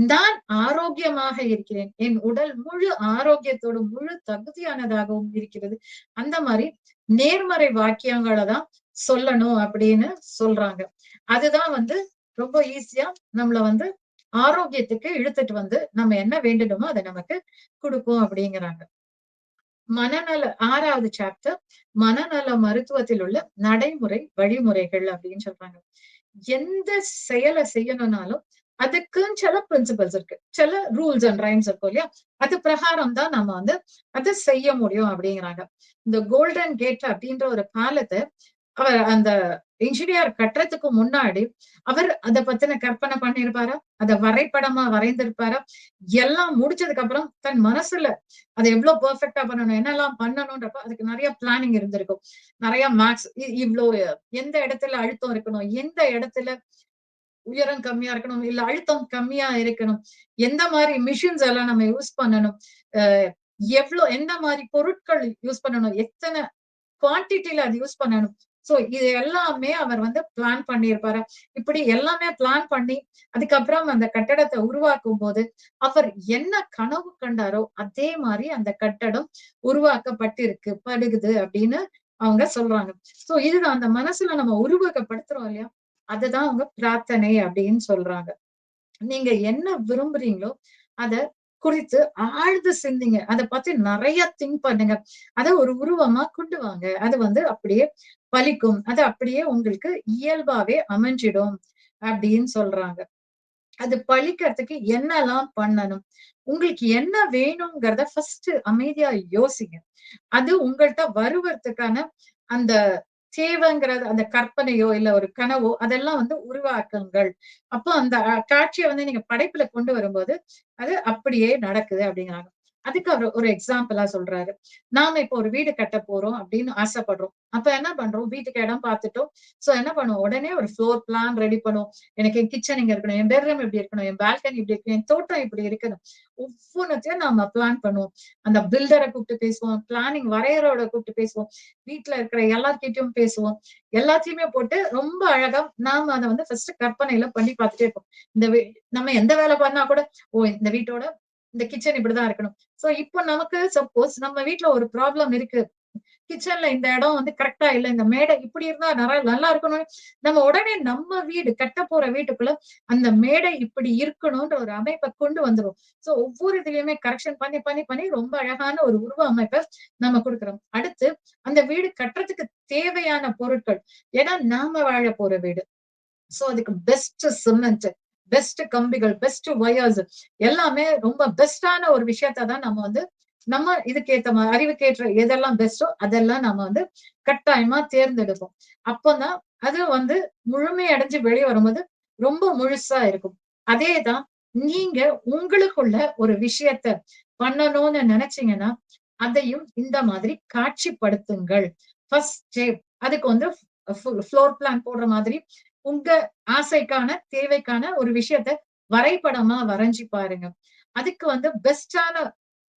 நான் ஆரோக்கியமாக இருக்கிறேன். என் உடல் முழு ஆரோக்கியத்தோடு முழு தகுதியானதாகவும் இருக்கிறது. அந்த மாரி நேர்மறை வாக்கியங்கள தான் சொல்லணும் அப்படின்னு சொல்றாங்க. அதுதான் வந்து ரொம்ப ஈஸியா நம்மள வந்து ஆரோக்கியத்துக்கு இழுத்துட்டு வந்து, நம்ம என்ன வேண்டுனோமோ அத நமக்கு குடுக்கும் அப்படிங்கிறாங்க. மனநல 6வது சாப்டர் மனநல மருத்துவத்தில் உள்ள நடைமுறை வழிமுறைகள் அப்படின்னு சொல்றாங்க. எந்த செயல செய்யணும்னாலும் அதுக்குன்னு சில பிரின்சிபல்ஸ் இருக்கு. சில ரூல்ஸ் அண்ட் ரைம்ஸ் இருக்கும் இல்லையா? அது பிரகாரம் தான் நம்ம வந்து அத செய்ய முடியும் அப்படிங்கிறாங்க. இந்த கோல்டன் கேட் அப்படின்ற ஒரு பாலத்த அவர் அந்த என்ஜினியர் கட்டுறதுக்கு முன்னாடி, அவர் அத பத்தின கற்பனை பண்ணியிருப்பாரா? அத வரைபடமா வரைந்திருப்பாரா? எல்லாம் முடிச்சதுக்கு அப்புறம் தன் மனசுல அத எவ்ளோ பெர்ஃபெக்ட்டா பண்ணணும், என்னெல்லாம் பண்ணணும்ன்றப்ப அதுக்கு நெறைய பிளானிங் இருந்திருக்கும். நெறைய மேத்ஸ் இவ்ளோ எந்த இடத்துல அழுத்தம் இருக்கணும், எந்த இடத்துல உயரம் கம்மியா இருக்கணும், இல்ல அழுத்தம் கம்மியா இருக்கணும், எந்த மாரி மிஷின்ஸ் எல்லாம் நம்ம யூஸ் பண்ணணும், அ எந்த மாரி பொருட்கள் யூஸ் பண்ணணும், எத்தன குவான்டிட்டில அது யூஸ் பண்ணணும். சோ இது எல்லாமே அவர் வந்து பிளான் பண்ணியிருப்பாரு. இப்படி எல்லாமே பிளான் பண்ணி, அதுக்கப்புறம் அந்த கட்டடத்த உருவாக்கும்போது, அவர் என்ன கனவு கண்டாரோ, அதே மாரி அந்த கட்டடம் படுகுது அப்படின்னு அவங்க சொல்றாங்க. சோ இதுதான் அந்த மனசுல நம்ம உருவகப்படுத்துறோம் இல்லையா? அதுதான் அவங்க பிரார்த்தனை அப்படின்னு சொல்றாங்க. நீங்க என்ன விரும்புறீங்களோ, அத குறித்து ஆழ்ந்து சிந்திங்க. அத பத்தி நெறைய திங்க் பண்ணுங்க. அத ஒரு உருவமா கொண்டு வாங்க. அது வந்து அப்படியே பலிக்கும். அது அப்படியே உங்களுக்கு இயல்பாவே அமைஞ்சிடும் அப்படின்னு சொல்றாங்க. அது பழிக்கிறதுக்கு என்னலாம் பண்ணணும்? உங்களுக்கு என்ன வேணும்ங்கிறத ஃபர்ஸ்ட் அமைதியா யோசிங்க. அது உங்கள்ட்ட வருவதற்கான அந்த தேவைங்கிறது அந்த கற்பனையோ, இல்ல ஒரு கனவோ அதெல்லாம் வந்து உருவாக்குங்கள். அப்போ அந்த காட்சிய வந்து நீங்க படைப்புல கொண்டு வரும்போது, அது அப்படியே நடக்குது அப்படிங்கிறாங்க. அதுக்கு அவர் ஒரு எக்ஸாம்பிளா சொல்றாரு. நாம இப்போ ஒரு வீடு கட்ட போறோம் அப்படின்னு ஆசைப்படுறோம். அப்ப என்ன பண்றோம்? வீட்டுக்கு இடம் பார்த்துட்டோம். சோ என்ன பண்ணுவோம்? உடனே ஒரு ஃப்ளோர் பிளான் ரெடி பண்ணுவோம். எனக்கு என் கிச்சன் இங்க இருக்கணும், என் பெட்ரூம் இப்படி இருக்கணும், என் பால்கனி இப்படி இருக்கணும், என் தோட்டம் இப்படி இருக்கணும். ஒவ்வொன்னத்தையும் நாம பிளான் பண்ணுவோம். அந்த பில்டரை கூப்பிட்டு பேசுவோம், பிளானிங் வரையறோட கூப்பிட்டு பேசுவோம், வீட்டுல இருக்கிற எல்லார்கிட்டயும் பேசுவோம். எல்லாத்தையுமே போட்டு ரொம்ப அழகா நாம அதை வந்து ஃபர்ஸ்ட் கற்பனையில பண்ணி பார்த்துட்டே இருப்போம். இந்த நம்ம எந்த வேலை பண்ணா கூட, ஓ இந்த வீட்டோட இந்த கிச்சன் இப்படிதான் இருக்கணும். சோ இப்போ நமக்கு சப்போஸ் நம்ம வீட்ல ஒரு ப்ராப்ளம் இருக்கு. கிச்சன்ல இந்த இடம் வந்து கரெக்ட்டா இல்ல. இந்த மேடை இப்படி இருந்தா நல்லா இருக்கணும்னு நம்ம உடனே நம்ம வீடு கட்ட போற வீட்டுக்குள்ள அந்த மேடை இப்படி இருக்கணும்ன்ற ஒரு அமைப்பை கொண்டு வந்துரும். சோ ஒவ்வொரு இதுலயுமே கரெக்ஷன் பண்ணி பண்ணி பண்ணி ரொம்ப அழகான ஒரு உருவ அமைப்பை நம்ம கொடுக்கிறோம். அடுத்து அந்த வீடு கட்டுறதுக்கு தேவையான பொருட்கள். ஏன்னா நாம வாழ போற வீடு. சோ அதுக்கு பெஸ்ட் சிமெண்ட், பெஸ்ட் கம்பிகள், பெஸ்ட் ஒயர்ஸ் எல்லாமே ரொம்ப பெஸ்டான ஒரு விஷயத்த தான் நம்ம வந்து நம்ம இதுக்கு ஏத்த மாதிரி அறிவுக்கேற்ற எதெல்லாம் பெஸ்டோ அதெல்லாம் நம்ம வந்து கட்டாயமா தேர்ந்தெடுப்போம். அப்பதான் அது வந்து முழுமை அடைஞ்சு வெளியே வரும்போது ரொம்ப முழுசா இருக்கும். அதேதான் நீங்க உங்களுக்குள்ள ஒரு விஷயத்த பண்ணணும்னு நினைச்சீங்கன்னா அதையும் இந்த மாதிரி காட்சிப்படுத்துங்கள். ஃபர்ஸ்ட் ஸ்டெப் அதுக்கு வந்து ஃப்ளோர் பிளான் போடுற மாதிரி உங்க ஆசைக்கான தேவைக்கான ஒரு விஷயத்த வரைபடமா வரைஞ்சு பாருங்க. அதுக்கு வந்து பெஸ்டான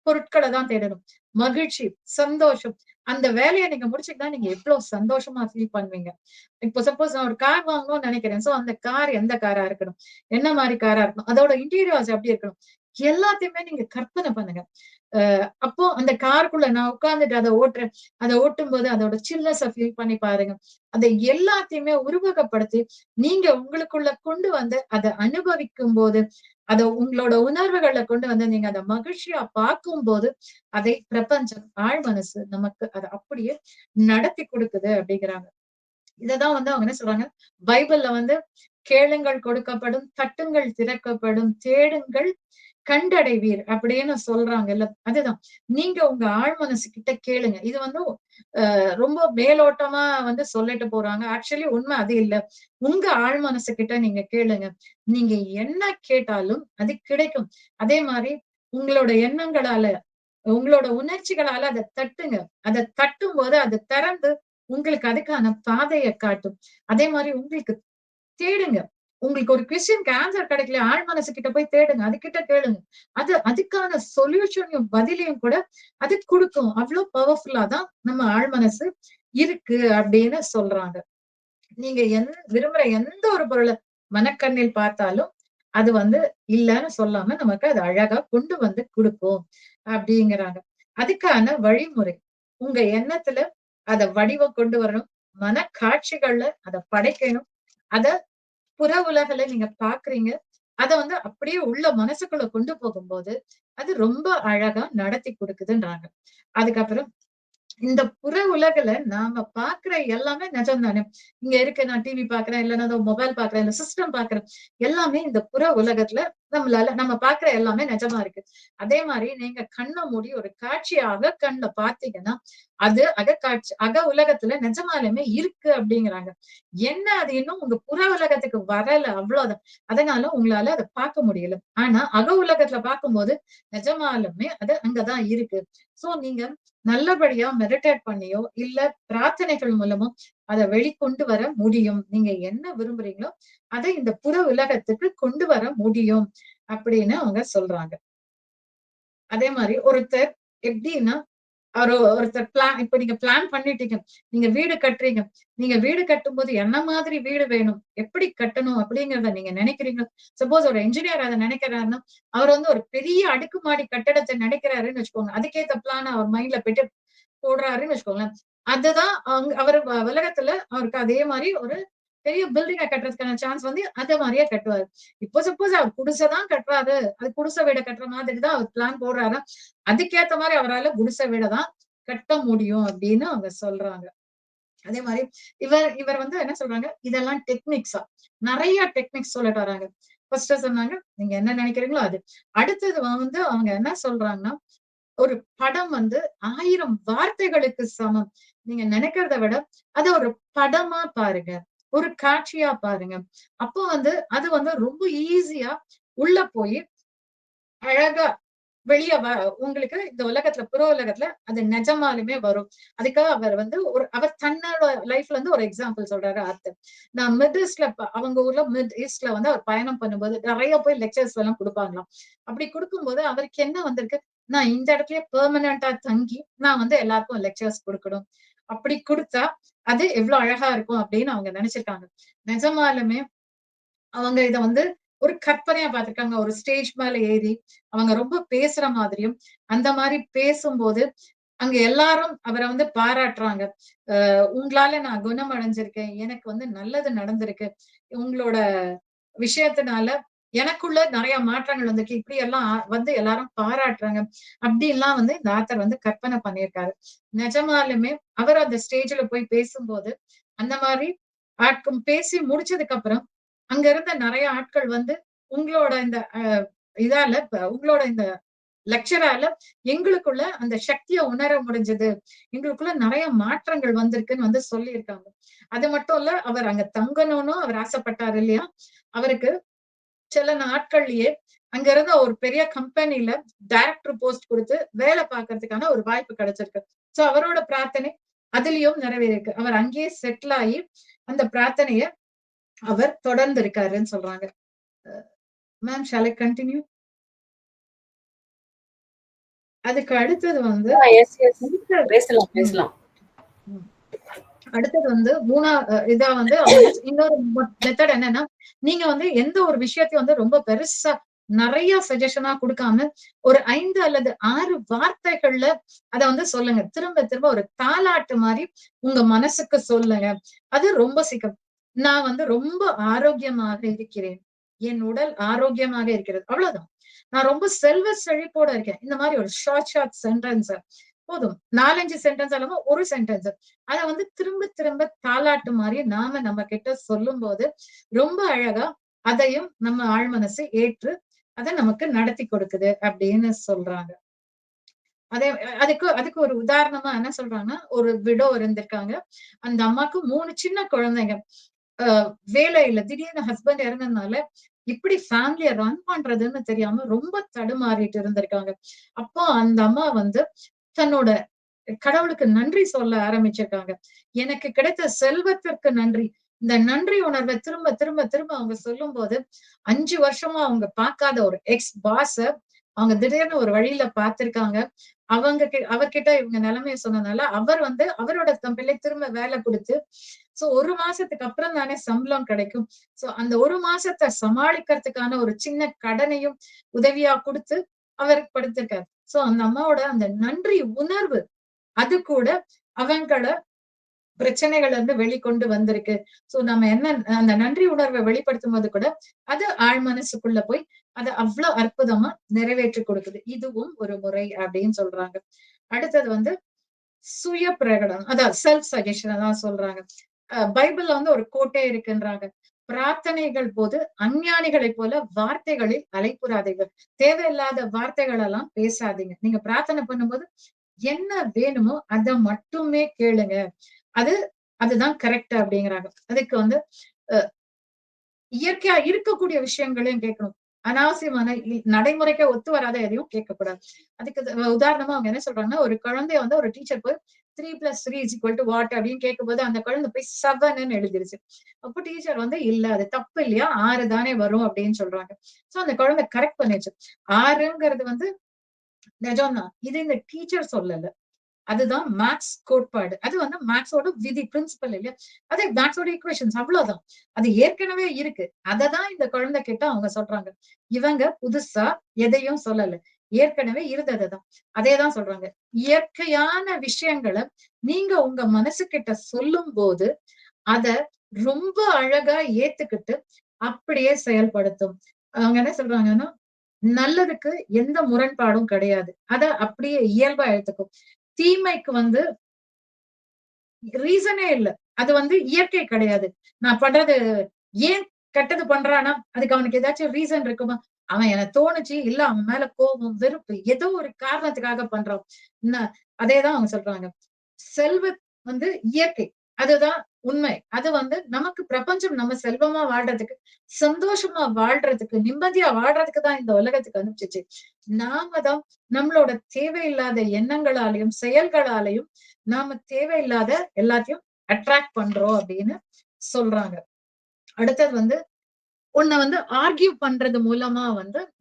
பொருட்களை தான் தேடணும். மகிழ்ச்சி, சந்தோஷம். அந்த வேலையை நீங்க முடிச்சுக்கிட்டா நீங்க எவ்வளவு சந்தோஷமா ஃபீல் பண்ணுவீங்க. இப்போ சப்போஸ் நான் ஒரு கார் வாங்கணும்னு நினைக்கிறேன். சோ அந்த கார் எந்த காரா இருக்கணும்? என்ன மாரி காரா இருக்கணும்? அதோட இன்டீரியர்ஸ் எப்படி இருக்கணும்? எல்லாத்தையுமே நீங்க கற்பனை பண்ணுங்க. அப்போ அந்த காருக்குள்ள நான் உட்கார்ந்துட்டு அதை ஓட்டுறேன். அதை ஓட்டும்போது அதோட சில்னஸ ஃபீல் பண்ணி பாருங்க. அதை எல்லாத்தையுமே உருவகப்படுத்தி நீங்க உங்களுக்குள்ள கொண்டு வந்து அதை அனுபவிக்கும் போது அத உங்களோட உணர்வுகள்ல கொண்டு வந்து நீங்க அத மகிழ்ச்சியா பார்க்கும்போது அதை பிரபஞ்சம் ஆழ் மனசு நமக்கு அதை அப்படியே நடத்தி கொடுக்குது அப்படிங்கிறாங்க. இததான் வந்து அவங்க என்ன சொல்றாங்க, பைபிள்ல வந்து கேளுங்கள் கொடுக்கப்படும், தட்டுங்கள் திறக்கப்படும், தேடுங்கள் கண்டடைவீர் அப்படின்னு சொல்றாங்கல்ல. அதுதான் நீங்க உங்க ஆழ் மனசு கிட்ட கேளுங்க. இது வந்து ரொம்ப மேலோட்டமா வந்து சொல்லிட்டு போறாங்க. ஆக்சுவலி உண்மை அது இல்ல. உங்க ஆழ் மனசு கிட்ட நீங்க கேளுங்க. நீங்க என்ன கேட்டாலும் அது கிடைக்கும். அதே மாதிரி உங்களோட எண்ணங்களால உங்களோட உணர்ச்சிகளால அதை தட்டுங்க. அதை தட்டும் போது அது திறந்து உங்களுக்கு அதுக்கான பாதையை காட்டும். அதே மாதிரி உங்களுக்கு தேடுங்க. உங்களுக்கு ஒரு கொஸ்டினுக்கு ஆன்சர் கிடைக்கல, ஆழ் மனசு கிட்ட போய் தேடுங்க. அது கிட்ட கேளுங்க. அது அதுக்கான சொல்யூஷனையும் பதிலையும் கூட அது குடுக்கும். அவ்வளவு பவர்ஃபுல்லா தான் நம்ம ஆழ் மனசு இருக்கு அப்படின்னு சொல்றாங்க. நீங்க விரும்புற எந்த ஒரு பொருள மனக்கண்ணில் பார்த்தாலும் அது வந்து இல்லன்னு சொல்லாம நமக்கு அது அழகா கொண்டு வந்து குடுக்கும் அப்படிங்கிறாங்க. அதுக்கான வழிமுறை உங்க எண்ணத்துல அத வடிவம் கொண்டு வரணும். மனக்காட்சிகள்ல அத படைக்கணும். அத புற உலகுல நீங்க பாக்குறீங்க. அத வந்து அப்படியே உள்ள மனசுக்குள்ள கொண்டு போகும்போது அது ரொம்ப அழகா நடத்தி கொடுக்குதுன்றாங்க. அதுக்கப்புறம் இந்த புற உலகுல நாம பாக்குற எல்லாமே நிஜம் தானே. இங்க இருக்கு நான் டிவி பாக்குறேன், இல்லைன்னா மொபைல் பாக்குறேன், இல்ல சிஸ்டம் பாக்குறேன். எல்லாமே இந்த புற உலகத்துல நம்ம பாக்குற எல்லாமே நிஜமா இருக்கு. அதே மாதிரி நீங்க கண்ண மூடி ஒரு காட்சியாக கண்ல பாத்தீங்கன்னா, அது அகக்காட்சி அக உலகத்துல நிஜமாலுமே இருக்கு அப்படிங்கிறாங்க. என்ன அது இன்னும் உங்க புற உலகத்துக்கு வரல அவ்வளவுதான். அதனால உங்களால அதை பார்க்க முடியல. ஆனா அக உலகத்துல பார்க்கும்போது நிஜமாலுமே அது அங்கதான் இருக்கு. சோ நீங்க நல்லபடியா மெடிடேட் பண்ணியோ, இல்ல பிரார்த்தனைகள் மூலமோ அத வெளிக்கொண்டு வர முடியும். நீங்க என்ன விரும்புறீங்களோ, அதை இந்த புற உலகத்துக்கு கொண்டு வர முடியும் அப்படின்னு அவங்க சொல்றாங்க. அதே மாரி ஒருத்தர் எப்படின்னா, ஒருத்தர் இப்ப நீங்க பிளான் பண்ணிட்டீங்க. நீங்க வீடு கட்டுறீங்க. நீங்க வீடு கட்டும்போது என்ன மாதிரி வீடு வேணும்? எப்படி கட்டணும்? அப்படிங்கிறத நீங்க நினைக்கிறீங்க. சப்போஸ் ஒரு என்ஜினியர் அத நினைக்கிறாருன்னா, அவர் வந்து ஒரு பெரிய அடுக்குமாடி கட்டடத்த நினைக்கிறாருன்னு வச்சுக்கோங்க. அதுக்கேத்த பிளான அவர் மைண்ட்ல போடுறாருன்னு வச்சுக்கோங்களேன். அதுதான் அவரு உலகத்துல அவருக்கு அதே மாரி ஒரு பெரிய பில்டிங்க கட்டுறதுக்கான சான்ஸ் வந்து அத மாரியே கட்டுவாரு. இப்போ சப்போஸ் அவர் குடிசை தான் கட்டுறாரு. அது குடிசை வீட கட்டுற மாதிரி தான் அவர் பிளான் போடுறாருன்னா, அதுக்கேத்த மாரி அவரால குடிசை வீட தான் கட்ட முடியும் அப்படின்னு அவங்க சொல்றாங்க. அதே மாரி இவர் வந்து என்ன சொல்றாங்க, இதெல்லாம் டெக்னிக்ஸா நெறைய டெக்னிக்ஸ் சொல்லிட்டு வராங்க. ஃபர்ஸ்ட் சொன்னாங்க, நீங்க என்ன நினைக்கிறீங்களோ அது. அடுத்தது வந்து அவங்க என்ன சொல்றாங்கன்னா, ஒரு படம் வந்து 1000 வார்த்தைகளுக்கு சமம். நீங்க நினைக்கிறத விட அத ஒரு படமா பாருங்க. ஒரு காட்சியா பாருங்க. அப்போ வந்து அது வந்து ரொம்ப ஈஸியா உள்ள போய் அழகா வெளிய உங்களுக்கு இந்த உலகத்துல புற உலகத்துல அது நிஜமாலுமே வரும். அதுக்காக அவர் வந்து அவர் தன்னோட லைஃப்ல இருந்து ஒரு எக்ஸாம்பிள் சொல்றாரு ஆர்த்தர். நான் மிட் ஈஸ்ட்ல அவங்க ஊர்ல மிட் ஈஸ்ட்ல வந்து அவர் பயணம் பண்ணும்போது நிறைய போய் லெக்சர்ஸ் எல்லாம் கொடுப்பாங்களாம். அப்படி கொடுக்கும்போது அவருக்கு என்ன வந்திருக்கு, நான் இந்த இடத்துலயே பெர்மனண்டா தங்கி நான் வந்து எல்லாருக்கும் லெக்சர்ஸ் கொடுக்கணும். அப்படி கொடுத்தா அது எவ்வளவு அழகா இருக்கும் அப்படின்னு அவங்க நினைச்சிருக்காங்க. நிஜமாலுமே அவங்க இத வந்து ஒரு கற்பனையா பார்த்திருக்காங்க. ஒரு ஸ்டேஜ் மேல ஏறி அவங்க ரொம்ப பேசுற மாதிரியும், அந்த மாரி பேசும்போது அங்க எல்லாரும் அவர வந்து பாராட்டுறாங்க. உங்களால நான் குணமடைஞ்சிருக்கேன். எனக்கு வந்து நல்லது நடந்திருக்கு. உங்களோட விஷயத்தினால எனக்குள்ள நெறைய மாற்றங்கள் வந்திருக்கு. இப்படி எல்லாம் வந்து எல்லாரும் பாராட்டுறாங்க. அப்படிலாம் வந்து இந்த ஆத்தர் வந்து கற்பனை பண்ணியிருக்காரு. நிஜமாலுமே அவர் அந்த ஸ்டேஜ்ல போய் பேசும்போது, அந்த மாரி பேசி முடிச்சதுக்கு அப்புறம், அங்க இருந்த நெறைய ஆட்கள் வந்து உங்களோட இந்த இதால உங்களோட இந்த லெக்சரால எங்களுக்குள்ள அந்த சக்திய உணர முடிஞ்சது. எங்களுக்குள்ள நெறைய மாற்றங்கள் வந்திருக்குன்னு வந்து சொல்லியிருக்காங்க. அது மட்டும் இல்ல, அவர் அங்க தங்கணும்னு அவர் ஆசைப்பட்டாரு இல்லையா? அவருக்கு சில நாட்கள்லயே அங்க இருந்த ஒரு பெரிய கம்பெனில டைரக்டர் போஸ்ட் குடுத்து வேலை பார்க்கறதுக்கான ஒரு வாய்ப்பு கிடைச்சிருக்கு. சோ அவரோட பிரார்த்தனை அதிலயும் நிறைவேறிருக்கு. அவர் அங்கேயே செட்டில் ஆயி அந்த பிரார்த்தனைய அவர் தொடர்ந்து இருக்காருன்னு சொல்றாங்க. Ma'am shall I continue? அதுக்கு அடுத்தது வந்து எஸ், எஸ். பேசலாம், ம், பேசலாம். ம். அடுத்தது வந்து இதா வந்து அவங்க இன்னொரு மெத்தட் என்னன்னா, நீங்க வந்து எந்த ஒரு விஷயத்தையும் வந்து ரொம்ப பெருசா நெறைய சஜஷனா குடுக்காம, ஒரு 5 அல்லது 6 வார்த்தைகள்ல அத வந்து சொல்லுங்க. திரும்ப திரும்ப ஒரு தாலாட்டு மாரி உங்க மனசுக்கு சொல்லுங்க. அது ரொம்ப சீக்கிரம். நான் வந்து ரொம்ப ஆரோக்கியமாக இருக்கிறேன். என் உடல் ஆரோக்கியமாக இருக்கிறது. அவ்வளவுதான். நான் ரொம்ப செல்வ செழிப்போட இருக்கேன். இந்த மாரி ஒரு ஷார்ட் சென்டென்ஸ் போதும். 4, 5 சென்டென்ஸ் இல்லாம ஒரு சென்டென்ஸ். அத வந்து திரும்ப திரும்ப தாலாட்டு மாரி நாம நம்ம கிட்ட சொல்லும்போது, ரொம்ப அழகா அதையும் நம்ம ஆழ்மனசு ஏற்று அத நமக்கு நடத்தி கொடுக்குது அப்படின்னு சொல்றாங்க. அதே அதுக்கு அதுக்கு ஒரு உதாரணமா என்ன சொல்றாங்கன்னா, ஒரு விடோ இருந்திருக்காங்க. அந்த அம்மாக்கு 3 சின்ன குழந்தைங்க. அ வேலை இல்ல. திடீர்னு ஹஸ்பண்ட் இறந்ததுனால, எப்படி ஃபேமிலிய ரன் பண்றதுன்னு தெரியாம ரொம்ப தடுமாறிட்டு இருந்திருக்காங்க. அப்போ அந்த அம்மா வந்து தன்னோட கடவுளுக்கு நன்றி சொல்ல ஆரம்பிச்சிருக்காங்க. எனக்கு கிடைத்த செல்வத்திற்கு நன்றி. இந்த நன்றி உணர்வ திரும்ப, திரும்ப, திரும்ப அவங்க சொல்லும்போது, 5 வருஷமா அவங்க பார்க்காத ஒரு எக்ஸ் பாஸ அவங்க திடீர்னு ஒரு வழியில பார்த்திருக்காங்க. அவர்கிட்ட இவங்க நிலைமைய சொன்னனால, அவர் வந்து அவரோட கம்பெனில திரும்ப வேலை குடுத்து, சோ 1 மாசத்துக்கு அப்புறம் தானே சம்பளம் கிடைக்கும். சோ அந்த 1 மாசத்த சமாளிக்கிறதுக்கான ஒரு சின்ன கடனையும் உதவியா குடுத்து அவர் படுத்திருக்காரு. சோ அந்த அம்மாவோட அந்த நன்றி உணர்வு அது கூட அவங்கள பிரச்சனைகள்ல இருந்து வெளிக்கொண்டு வந்திருக்கு. சோ நம்ம என்ன அந்த நன்றி உணர்வை வெளிப்படுத்தும்போது கூட, அது ஆழ் மனசுக்குள்ள போய் அத அவ்ளோ அற்புதமா நிறைவேற்றி கொடுக்குது. இதுவும் ஒரு முறை அப்படின்னு சொல்றாங்க. அடுத்தது வந்து சுய பிரகடனம். அதான் செல்ஃப் சஜஷன் தான் சொல்றாங்க. பைபிள்ல வந்து ஒரு கோட்டே இருக்குன்றாங்க. பிரார்த்தனைகள் போது அஞ்ஞானிகளைப் போல வார்த்தைகளில் அலைப்புறாதீர்கள். தேவையில்லாத வார்த்தைகள் எல்லாம் பேசாதீங்க. நீங்க பிரார்த்தனை பண்ணும்போது என்ன வேணுமோ அத மட்டுமே கேளுங்க. அது அதுதான் கரெக்ட் அப்படிங்கிறாங்க. அதுக்கு வந்து அ இயற்கையா இருக்கக்கூடிய விஷயங்களையும் கேட்கணும். அனாவசியமான நடைமுறைக்கு ஒத்து வராத எதையும் கேட்கக்கூடாது. அதுக்கு உதாரணமா அவங்க என்ன சொல்றாங்கன்னா, ஒரு குழந்தைய வந்து ஒரு டீச்சர் போய் 3+3 = வாட் அப்படின்னு கேட்கும்போது, அந்த குழந்தை போய் 7ன்னு எழுதிருச்சு. அப்போ டீச்சர் வந்து இல்ல அது தப்பு இல்லையா? 6 தானே வரும் அப்படின்னு சொல்றாங்க. சோ அந்த குழந்தை கரெக்ட் பண்ணிருச்சு. 6ங்கிறது வந்து நிஜம் தான். இது இந்த டீச்சர் சொல்லல. அதுதான் மேத்ஸ் கோட்பாடு. அது வந்து மேத்ஸோட விதி பிரின்சிபல் இல்லையா? அதே மேத்ஸோட ஈக்குவேஷன்ஸ் அவ்வளவுதான். அது ஏற்கனவே இருக்கு. அததான் இந்த குழந்தை கிட்ட அவங்க சொல்றாங்க. இவங்க புதுசா எதையும் சொல்லல. ஏற்கனவே இருந்ததுதான். அதேதான் சொல்றாங்க. இயற்கையான விஷயங்கள நீங்க உங்க மனசு கிட்ட சொல்லும்போது, அத ரொம்ப அழகா ஏத்துக்கிட்டு அப்படியே செயல்படுத்தும். அவங்க என்ன சொல்றாங்கன்னா, நல்லதுக்கு எந்த முரண்பாடும் கிடையாது. அத அப்படியே இயல்பா எடுத்துக்கும். தீமைக்கு வந்து ரீசனே இல்ல. அது வந்து இயற்கை கிடையாது. நான் பண்றது ஏன் கெட்டது பண்றான்னா, அதுக்கு அவனுக்கு ஏதாச்சும் ரீசன் இருக்குமா? அவன் எனக்கு தோணுச்சு, இல்ல அவன் மேல கோபம், வெறுப்பு ஏதோ ஒரு காரணத்துக்காக பண்றான். என்ன அதேதான் அவங்க சொல்றாங்க. செல்வம் வந்து இயற்கை. அதுதான் உண்மை. அது நமக்கு பிரபஞ்சம் நம்ம செல்வமா வாழ்றதுக்கு, சந்தோஷமா வாழ்றதுக்கு, நிம்மதியா வாழ்றதுக்கு தான் இந்த உலகத்துக்கு அனுப்பிச்சுச்சு. நாம தான் நம்மளோட தேவையில்லாத எண்ணங்களாலயும், செயல்களாலயும் நாம தேவையில்லாத எல்லாத்தையும் அட்ராக்ட் பண்றோம் அப்படின்னு சொல்றாங்க. அடுத்தது ஆர்கியூ பண்றது மூலமா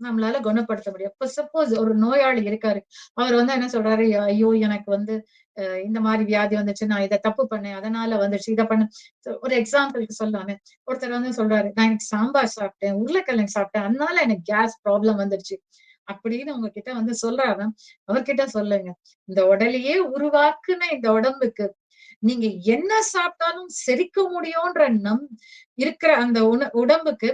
நம்மளால குணப்படுத்த முடியும். இப்ப சப்போஸ் ஒரு நோயாளி இருக்காரு. அவர் என்ன சொல்றாரு, ஐயோ எனக்கு இந்த மாதிரி வியாதி வந்துச்சு, நான் இதை தப்பு பண்ணேன், அதனால வந்துச்சு, இதை பண்ண. ஒரு எக்ஸாம்பிளுக்கு சொல்லாமே, ஒருத்தர் சொல்றாரு, நான் எனக்கு சாம்பார் சாப்பிட்டேன், உருளைக்கிழங்கு சாப்பிட்டேன், அதனால எனக்கு கேஸ் ப்ராப்ளம் வந்துருச்சு அப்படின்னு உங்ககிட்ட சொல்றாரு. அவர்கிட்ட சொல்லுங்க, இந்த உடலையே உருவாக்குன இந்த உடம்புக்கு நீங்க என்ன சாப்பிட்டாலும் செரிக்க முடியும்ன்ற இருக்கிற அந்த உடம்புக்கு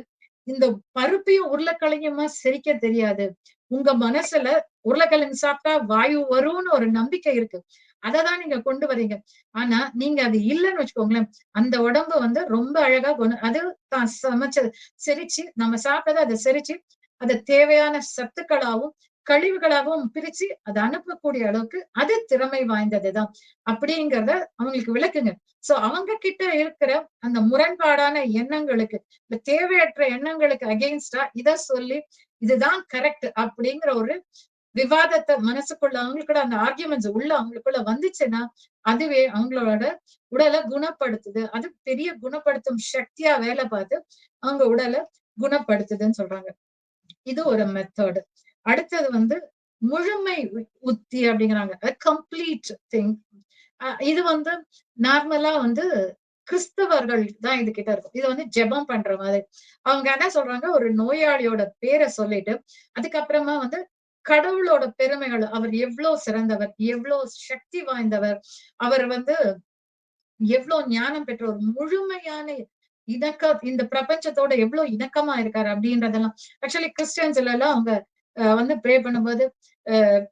இந்த பருப்பையும் உருளைக்கிழங்குமா செரிக்க தெரியாது. உங்க மனசுல உருளைக்கிழங்கு சாப்பிட்டா வாயு வரும்னு ஒரு நம்பிக்கை இருக்கு. அததான் நீங்க கொண்டு வரீங்க. ஆனா நீங்க அது இல்லைன்னு வச்சுக்கோங்களேன், அந்த உடம்பு ரொம்ப அழகா அது தான் சமைச்சது செரிச்சு, நம்ம சாப்பிட்டதை அதை செரிச்சு, அதை தேவையான சத்துக்களாவும் கழிவுகளாகவும் பிரிச்சு அதை அனுப்பக்கூடிய அளவுக்கு அது திறமை வாய்ந்ததுதான் அப்படிங்கிறத அவங்களுக்கு விளக்குங்க. சோ அவங்க கிட்ட இருக்கிற அந்த முரண்பாடான எண்ணங்களுக்கு, இந்த தேவையற்ற எண்ணங்களுக்கு அகெயின்ஸ்டா இத சொல்லி இதுதான் கரெக்ட் அப்படிங்கிற ஒரு விவாதத்தை மனசுக்குள்ள அவங்களுக்குள்ள அந்த ஆர்கியூமெண்ட்ஸ் உள்ள அவங்களுக்குள்ள வந்துச்சுன்னா, அதுவே அவங்களோட உடலை குணப்படுத்துது. அது பெரிய குணப்படுத்தும் சக்தியா வேலை பார்த்து அவங்க உடலை குணப்படுத்துதுன்னு சொல்றாங்க. இது ஒரு மெத்தட். அடுத்தது முழுமை உத்தி அப்படிங்கிறாங்க. Complete thing. இது நார்மலா கிறிஸ்தவர்கள் தான் இது கிட்ட இருக்கும். இது ஜெபம் பண்ற மாதிரி. அவங்க என்ன சொல்றாங்க, ஒரு நோயாளியோட பேரை சொல்லிட்டு, அதுக்கப்புறமா கடவுளோட பெருமைகள், அவர் எவ்வளவு சிறந்தவர், எவ்வளவு சக்தி வாய்ந்தவர், அவர் எவ்வளவு ஞானம் பெற்ற ஒரு முழுமையான இந்த பிரபஞ்சத்தோட எவ்வளவு இணக்கமா இருக்காரு அப்படின்றதெல்லாம். ஆக்சுவலி கிறிஸ்டியன்ஸ்ல எல்லாம் அவங்க ப்ரே பண்ணும்போது,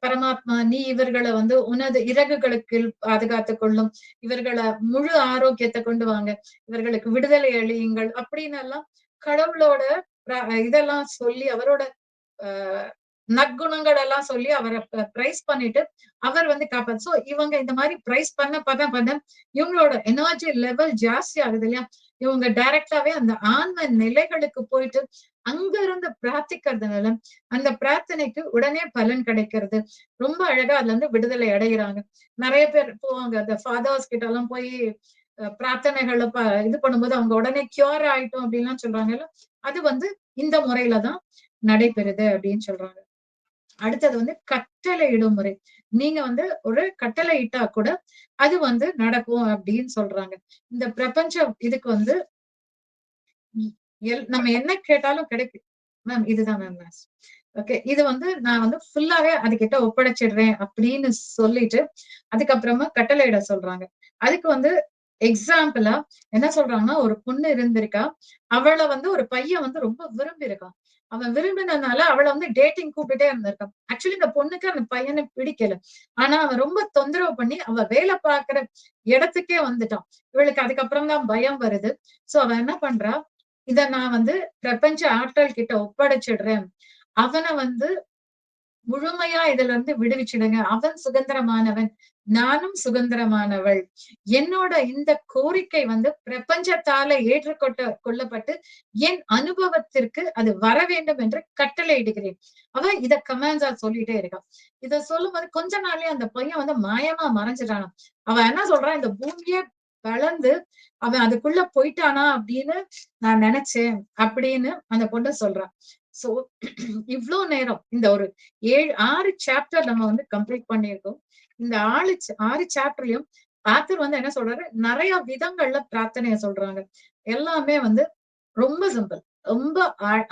பரமாத்மா நீ இவர்களை உனது இறகுகளுக்கு பாதுகாத்துக் கொள்ளும், இவர்களை முழு ஆரோக்கியத்தை கொண்டு வாங்க, இவர்களுக்கு விடுதலை அளியுங்கள் அப்படின்னு எல்லாம் கடவுளோட இதெல்லாம் சொல்லி, அவரோட நற்குணங்கள் எல்லாம் சொல்லி அவரை பிரைஸ் பண்ணிட்டு அவர் காப்பாரு. சோ இவங்க இந்த மாதிரி பிரைஸ் பண்ண இவங்களோட எனர்ஜி லெவல் ஜாஸ்தி ஆகுது இல்லையா? இவங்க டைரக்டாவே அந்த ஆன்ம நிலைகளுக்கு போயிட்டு அங்க இருந்து பிரார்த்திக்கிறதுனால அந்த பிரார்த்தனைக்கு உடனே பலன் கிடைக்கிறது. ரொம்ப அழகா அதுல விடுதலை அடைகிறாங்க. நிறைய பேர் போவாங்க, அந்த ஃபாதர்ஸ் கிட்ட எல்லாம் போய் பிரார்த்தனைகளை இது பண்ணும்போது அவங்க உடனே கியூர் ஆயிட்டோம் அப்படின்லாம் சொல்றாங்கல்ல. அது இந்த முறையில தான் நடைபெறுது அப்படின்னு சொல்றாங்க. அடுத்தது கட்டளை இடும் முறை. நீங்க ஒரு கட்டளை இட்டா கூட அது நடக்கும் அப்படின்னு சொல்றாங்க. இந்த பிரபஞ்சம் இதுக்கு நம்ம என்ன கேட்டாலும் கிடைக்கும். மேம் இதுதான் மேம். ஓகே. இது நான் ஃபுல்லாவே அதுகிட்ட ஒப்படைச்சிடுறேன் அப்படின்னு சொல்லிட்டு அதுக்கப்புறமா கட்டளையிட சொல்றாங்க. அதுக்கு எக்ஸாம்பிளா என்ன சொல்றாங்கன்னா, ஒரு பொண்ணு இருந்திருக்கா. அவளை ஒரு பையன் ரொம்ப விரும்பி இருக்கான். அவன் விரும்பினதுனால அவளை டேட்டிங் கூப்பிட்டுட்டே இருந்திருக்கான். ஆக்சுவலி இந்த பொண்ணுக்கு அந்த பையனை பிடிக்கல. ஆனா அவன் ரொம்ப தொந்தரவு பண்ணி அவ வேலை பார்க்கிற இடத்துக்கே வந்துட்டான். இவளுக்கு அதுக்கப்புறம் தான் பயம் வருது. சோ அவ என்ன பண்றா, இத நான் பிரபஞ்ச ஆற்றல் கிட்ட ஒப்படைச்சிடுறேன். அவனை முழுமையா இதுல இருந்து விடுவிச்சிடுங்க. அவன் சுதந்திரமானவன், நானும் சுதந்திரமானவள். என்னோட இந்த கோரிக்கை பிரபஞ்சத்தால கொள்ளப்பட்டு என் அனுபவத்திற்கு அது வர வேண்டும் என்று கட்டளையிடுகிறேன். அவன் இத கமாண்ட்ஸா சொல்லிட்டே இருக்கான். இத சொல்லும்போது கொஞ்ச நாள்லயே அந்த பையன் மாயமா மறைஞ்சிட்டான். அவன் என்ன சொல்றான், இந்த பூமியே வளர்ந்து அவன் அதுக்குள்ள போயிட்டானா அப்படின்னு நான் நினைச்சேன் அப்படின்னு அந்த பொண்ணு சொல்றான். சோ இவ்ளோ நேரம் இந்த ஒரு 6 சாப்டர் நம்ம கம்ப்ளீட் பண்ணியிருக்கோம். இந்த 6 சாப்டர்லயும் ஆத்தர் என்ன சொல்றாரு, நிறைய விதங்கள்ல பிரார்த்தனைய சொல்றாங்க. எல்லாமே ரொம்ப சிம்பிள். ரொம்ப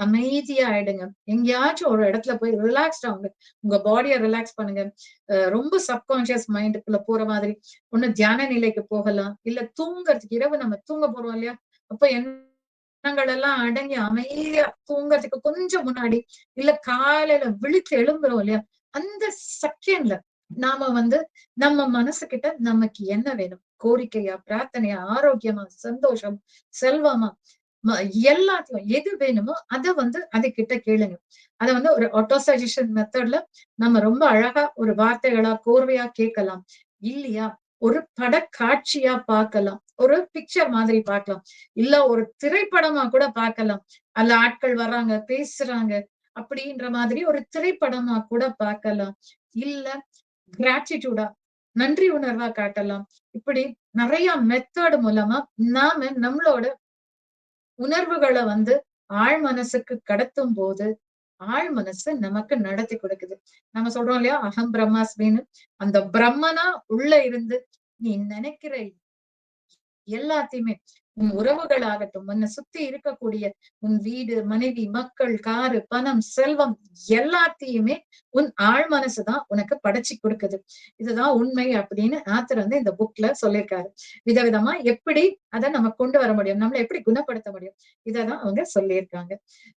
அமைதியா ஆயிடுங்க. எங்கேயாச்சும் ஒரு இடத்துல போய் ரிலாக்ஸ்ட் ஆகுங்க. உங்க பாடிய ரிலாக்ஸ் பண்ணுங்க. ரொம்ப சப்கான்சியஸ் மைண்டுக்குள்ள போற மாதிரி ஒண்ணு தியான நிலைக்கு போகலாம். இல்ல தூங்குறதுக்கு இரவு நம்ம தூங்க போறோம் இல்லையா? அப்ப எண்ணங்கள் எல்லாம் அடங்கி அமைதியா தூங்குறதுக்கு கொஞ்சம் முன்னாடி, இல்ல காலையில விழிச்சு எழும்புறோம் இல்லையா? அந்த செகண்ட்ல நாம நம்ம மனசுகிட்ட நமக்கு என்ன வேணும்? கோரிக்கையா, பிரார்த்தனையா, ஆரோக்கியமா, சந்தோஷம், செல்வமா, எல்லாத்தையும் எது வேணுமோ அத அதுகிட்ட கேளுங்க. அத ஒரு ஆட்டோ சஜஷன் மெத்தட்ல நம்ம ரொம்ப அழகா ஒரு வார்த்தைகளா, கோர்வையா கேட்கலாம். இல்லையா ஒரு படக்காட்சியா பார்க்கலாம். ஒரு பிக்சர் மாதிரி பார்க்கலாம். இல்ல ஒரு திரைப்படமா கூட பார்க்கலாம். அதுல ஆட்கள் வர்றாங்க, பேசுறாங்க அப்படின்ற மாதிரி ஒரு திரைப்படமா கூட பார்க்கலாம். இல்ல கிராட்டிடியூடா நன்றி உணர்வா காட்டலாம். இப்படி நிறைய மெத்தட் மூலமா நாம நம்மளோட உணர்வுகள வந்து ஆழ் மனசுக்கு கடத்தும் போது, ஆழ் மனசு நமக்கு நடத்தி கொடுக்குது. நம்ம சொல்றோம் இல்லையா? அகம் பிரம்மாஸ்மின்னு. அந்த பிரம்மனா உள்ள இருந்து நீ நினைக்கிற எல்லாத்தையுமே உன் உறவுகளாகட்டும், உன்னை சுத்தி இருக்கக்கூடிய உன் வீடு, மனைவி, மக்கள், காரு, பணம், செல்வம் எல்லாத்தையுமே உன் ஆழ் மனசுதான் உனக்கு படைச்சு கொடுக்குது. இதுதான் உண்மை அப்படின்னு ஆத்தர் வந்து இந்த புக்ல சொல்லியிருக்காரு. விதவிதமா எப்படி அதை நம்ம கொண்டு வர முடியும், நம்மளை எப்படி குணப்படுத்த முடியும், இததான் அவங்க சொல்லியிருக்காங்க.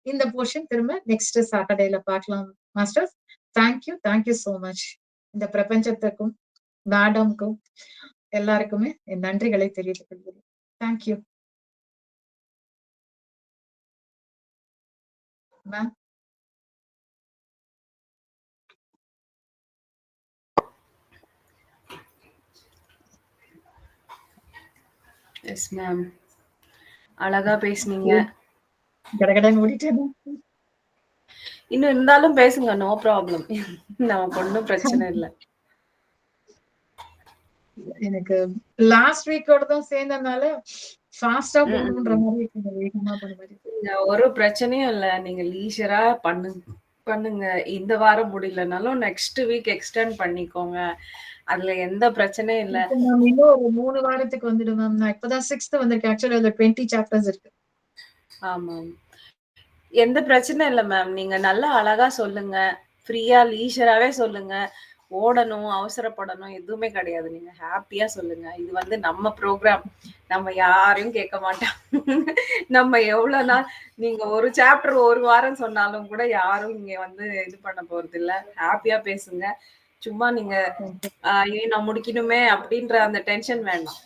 இந்த போர்ஷன் திரும்ப நெக்ஸ்ட் சாட்டர்டேல பார்க்கலாம் மாஸ்டர்ஸ். Thank you so much. இந்த பிரபஞ்சத்துக்கும் மேடம்க்கும் எல்லாருக்குமே என் நன்றிகளை தெரிவித்துக் கொள்கிறேன். Thank you ma'am. Yes ma'am. அழகா பேசுனீங்க. கடகடன் ஓடிட்டேன். இன்னும் இருந்தாலும் பேசுங்க, நோ ப்ராப்ளம். நமக்கு ஒன்றும் பிரச்சனை இல்லை. எனக்கு லாஸ்ட் வீக்கோட தான் சேர்ந்ததுனால ஃபாஸ்டா போகணுன்ற மாதிரி வேகமா பண்ண மாதிரி. ஒரு பிரச்சனையும் இல்ல. நீங்க லீஷரா பண்ணுங்க. இந்த வாரம் முடியலனாலும் நெக்ஸ்ட் வீக் எக்ஸ்டெண்ட் பண்ணிக்கோங்க. அதுல எந்த பிரச்சனையும் இல்ல. மேம் இன்னும் ஒரு 3 வாரத்துக்கு வந்துடும் மேம். நான் இப்பதான் 6th வந்திருக்கேன். ஆக்சுவலி அதுல 20 சாப்டர்ஸ் இருக்கு. ஆமாம். எந்த பிரச்சனையும் இல்ல மேம். நீங்க நல்லா அழகா சொல்லுங்க. ஃப்ரீயா லீஷராவே சொல்லுங்க. ஓடணும், அவசரப்படணும் எதுவுமே கிடையாது. நீங்க ஹாப்பியா சொல்லுங்க. இது வந்து நம்ம ப்ரோக்ராம். நம்ம யாரையும் கேட்க மாட்டோம். நம்ம எவ்வளவு நாள் நீங்க ஒரு சாப்டர் ஒரு வாரம் சொன்னாலும் கூட யாரும் இங்க வந்து இது பண்ண போறது இல்ல. ஹாப்பியா பேசுங்க. சும்மா நீங்க ஐயோ நான் முடிக்கணுமே அப்படின்ற அந்த டென்ஷன் வேண்டாம்.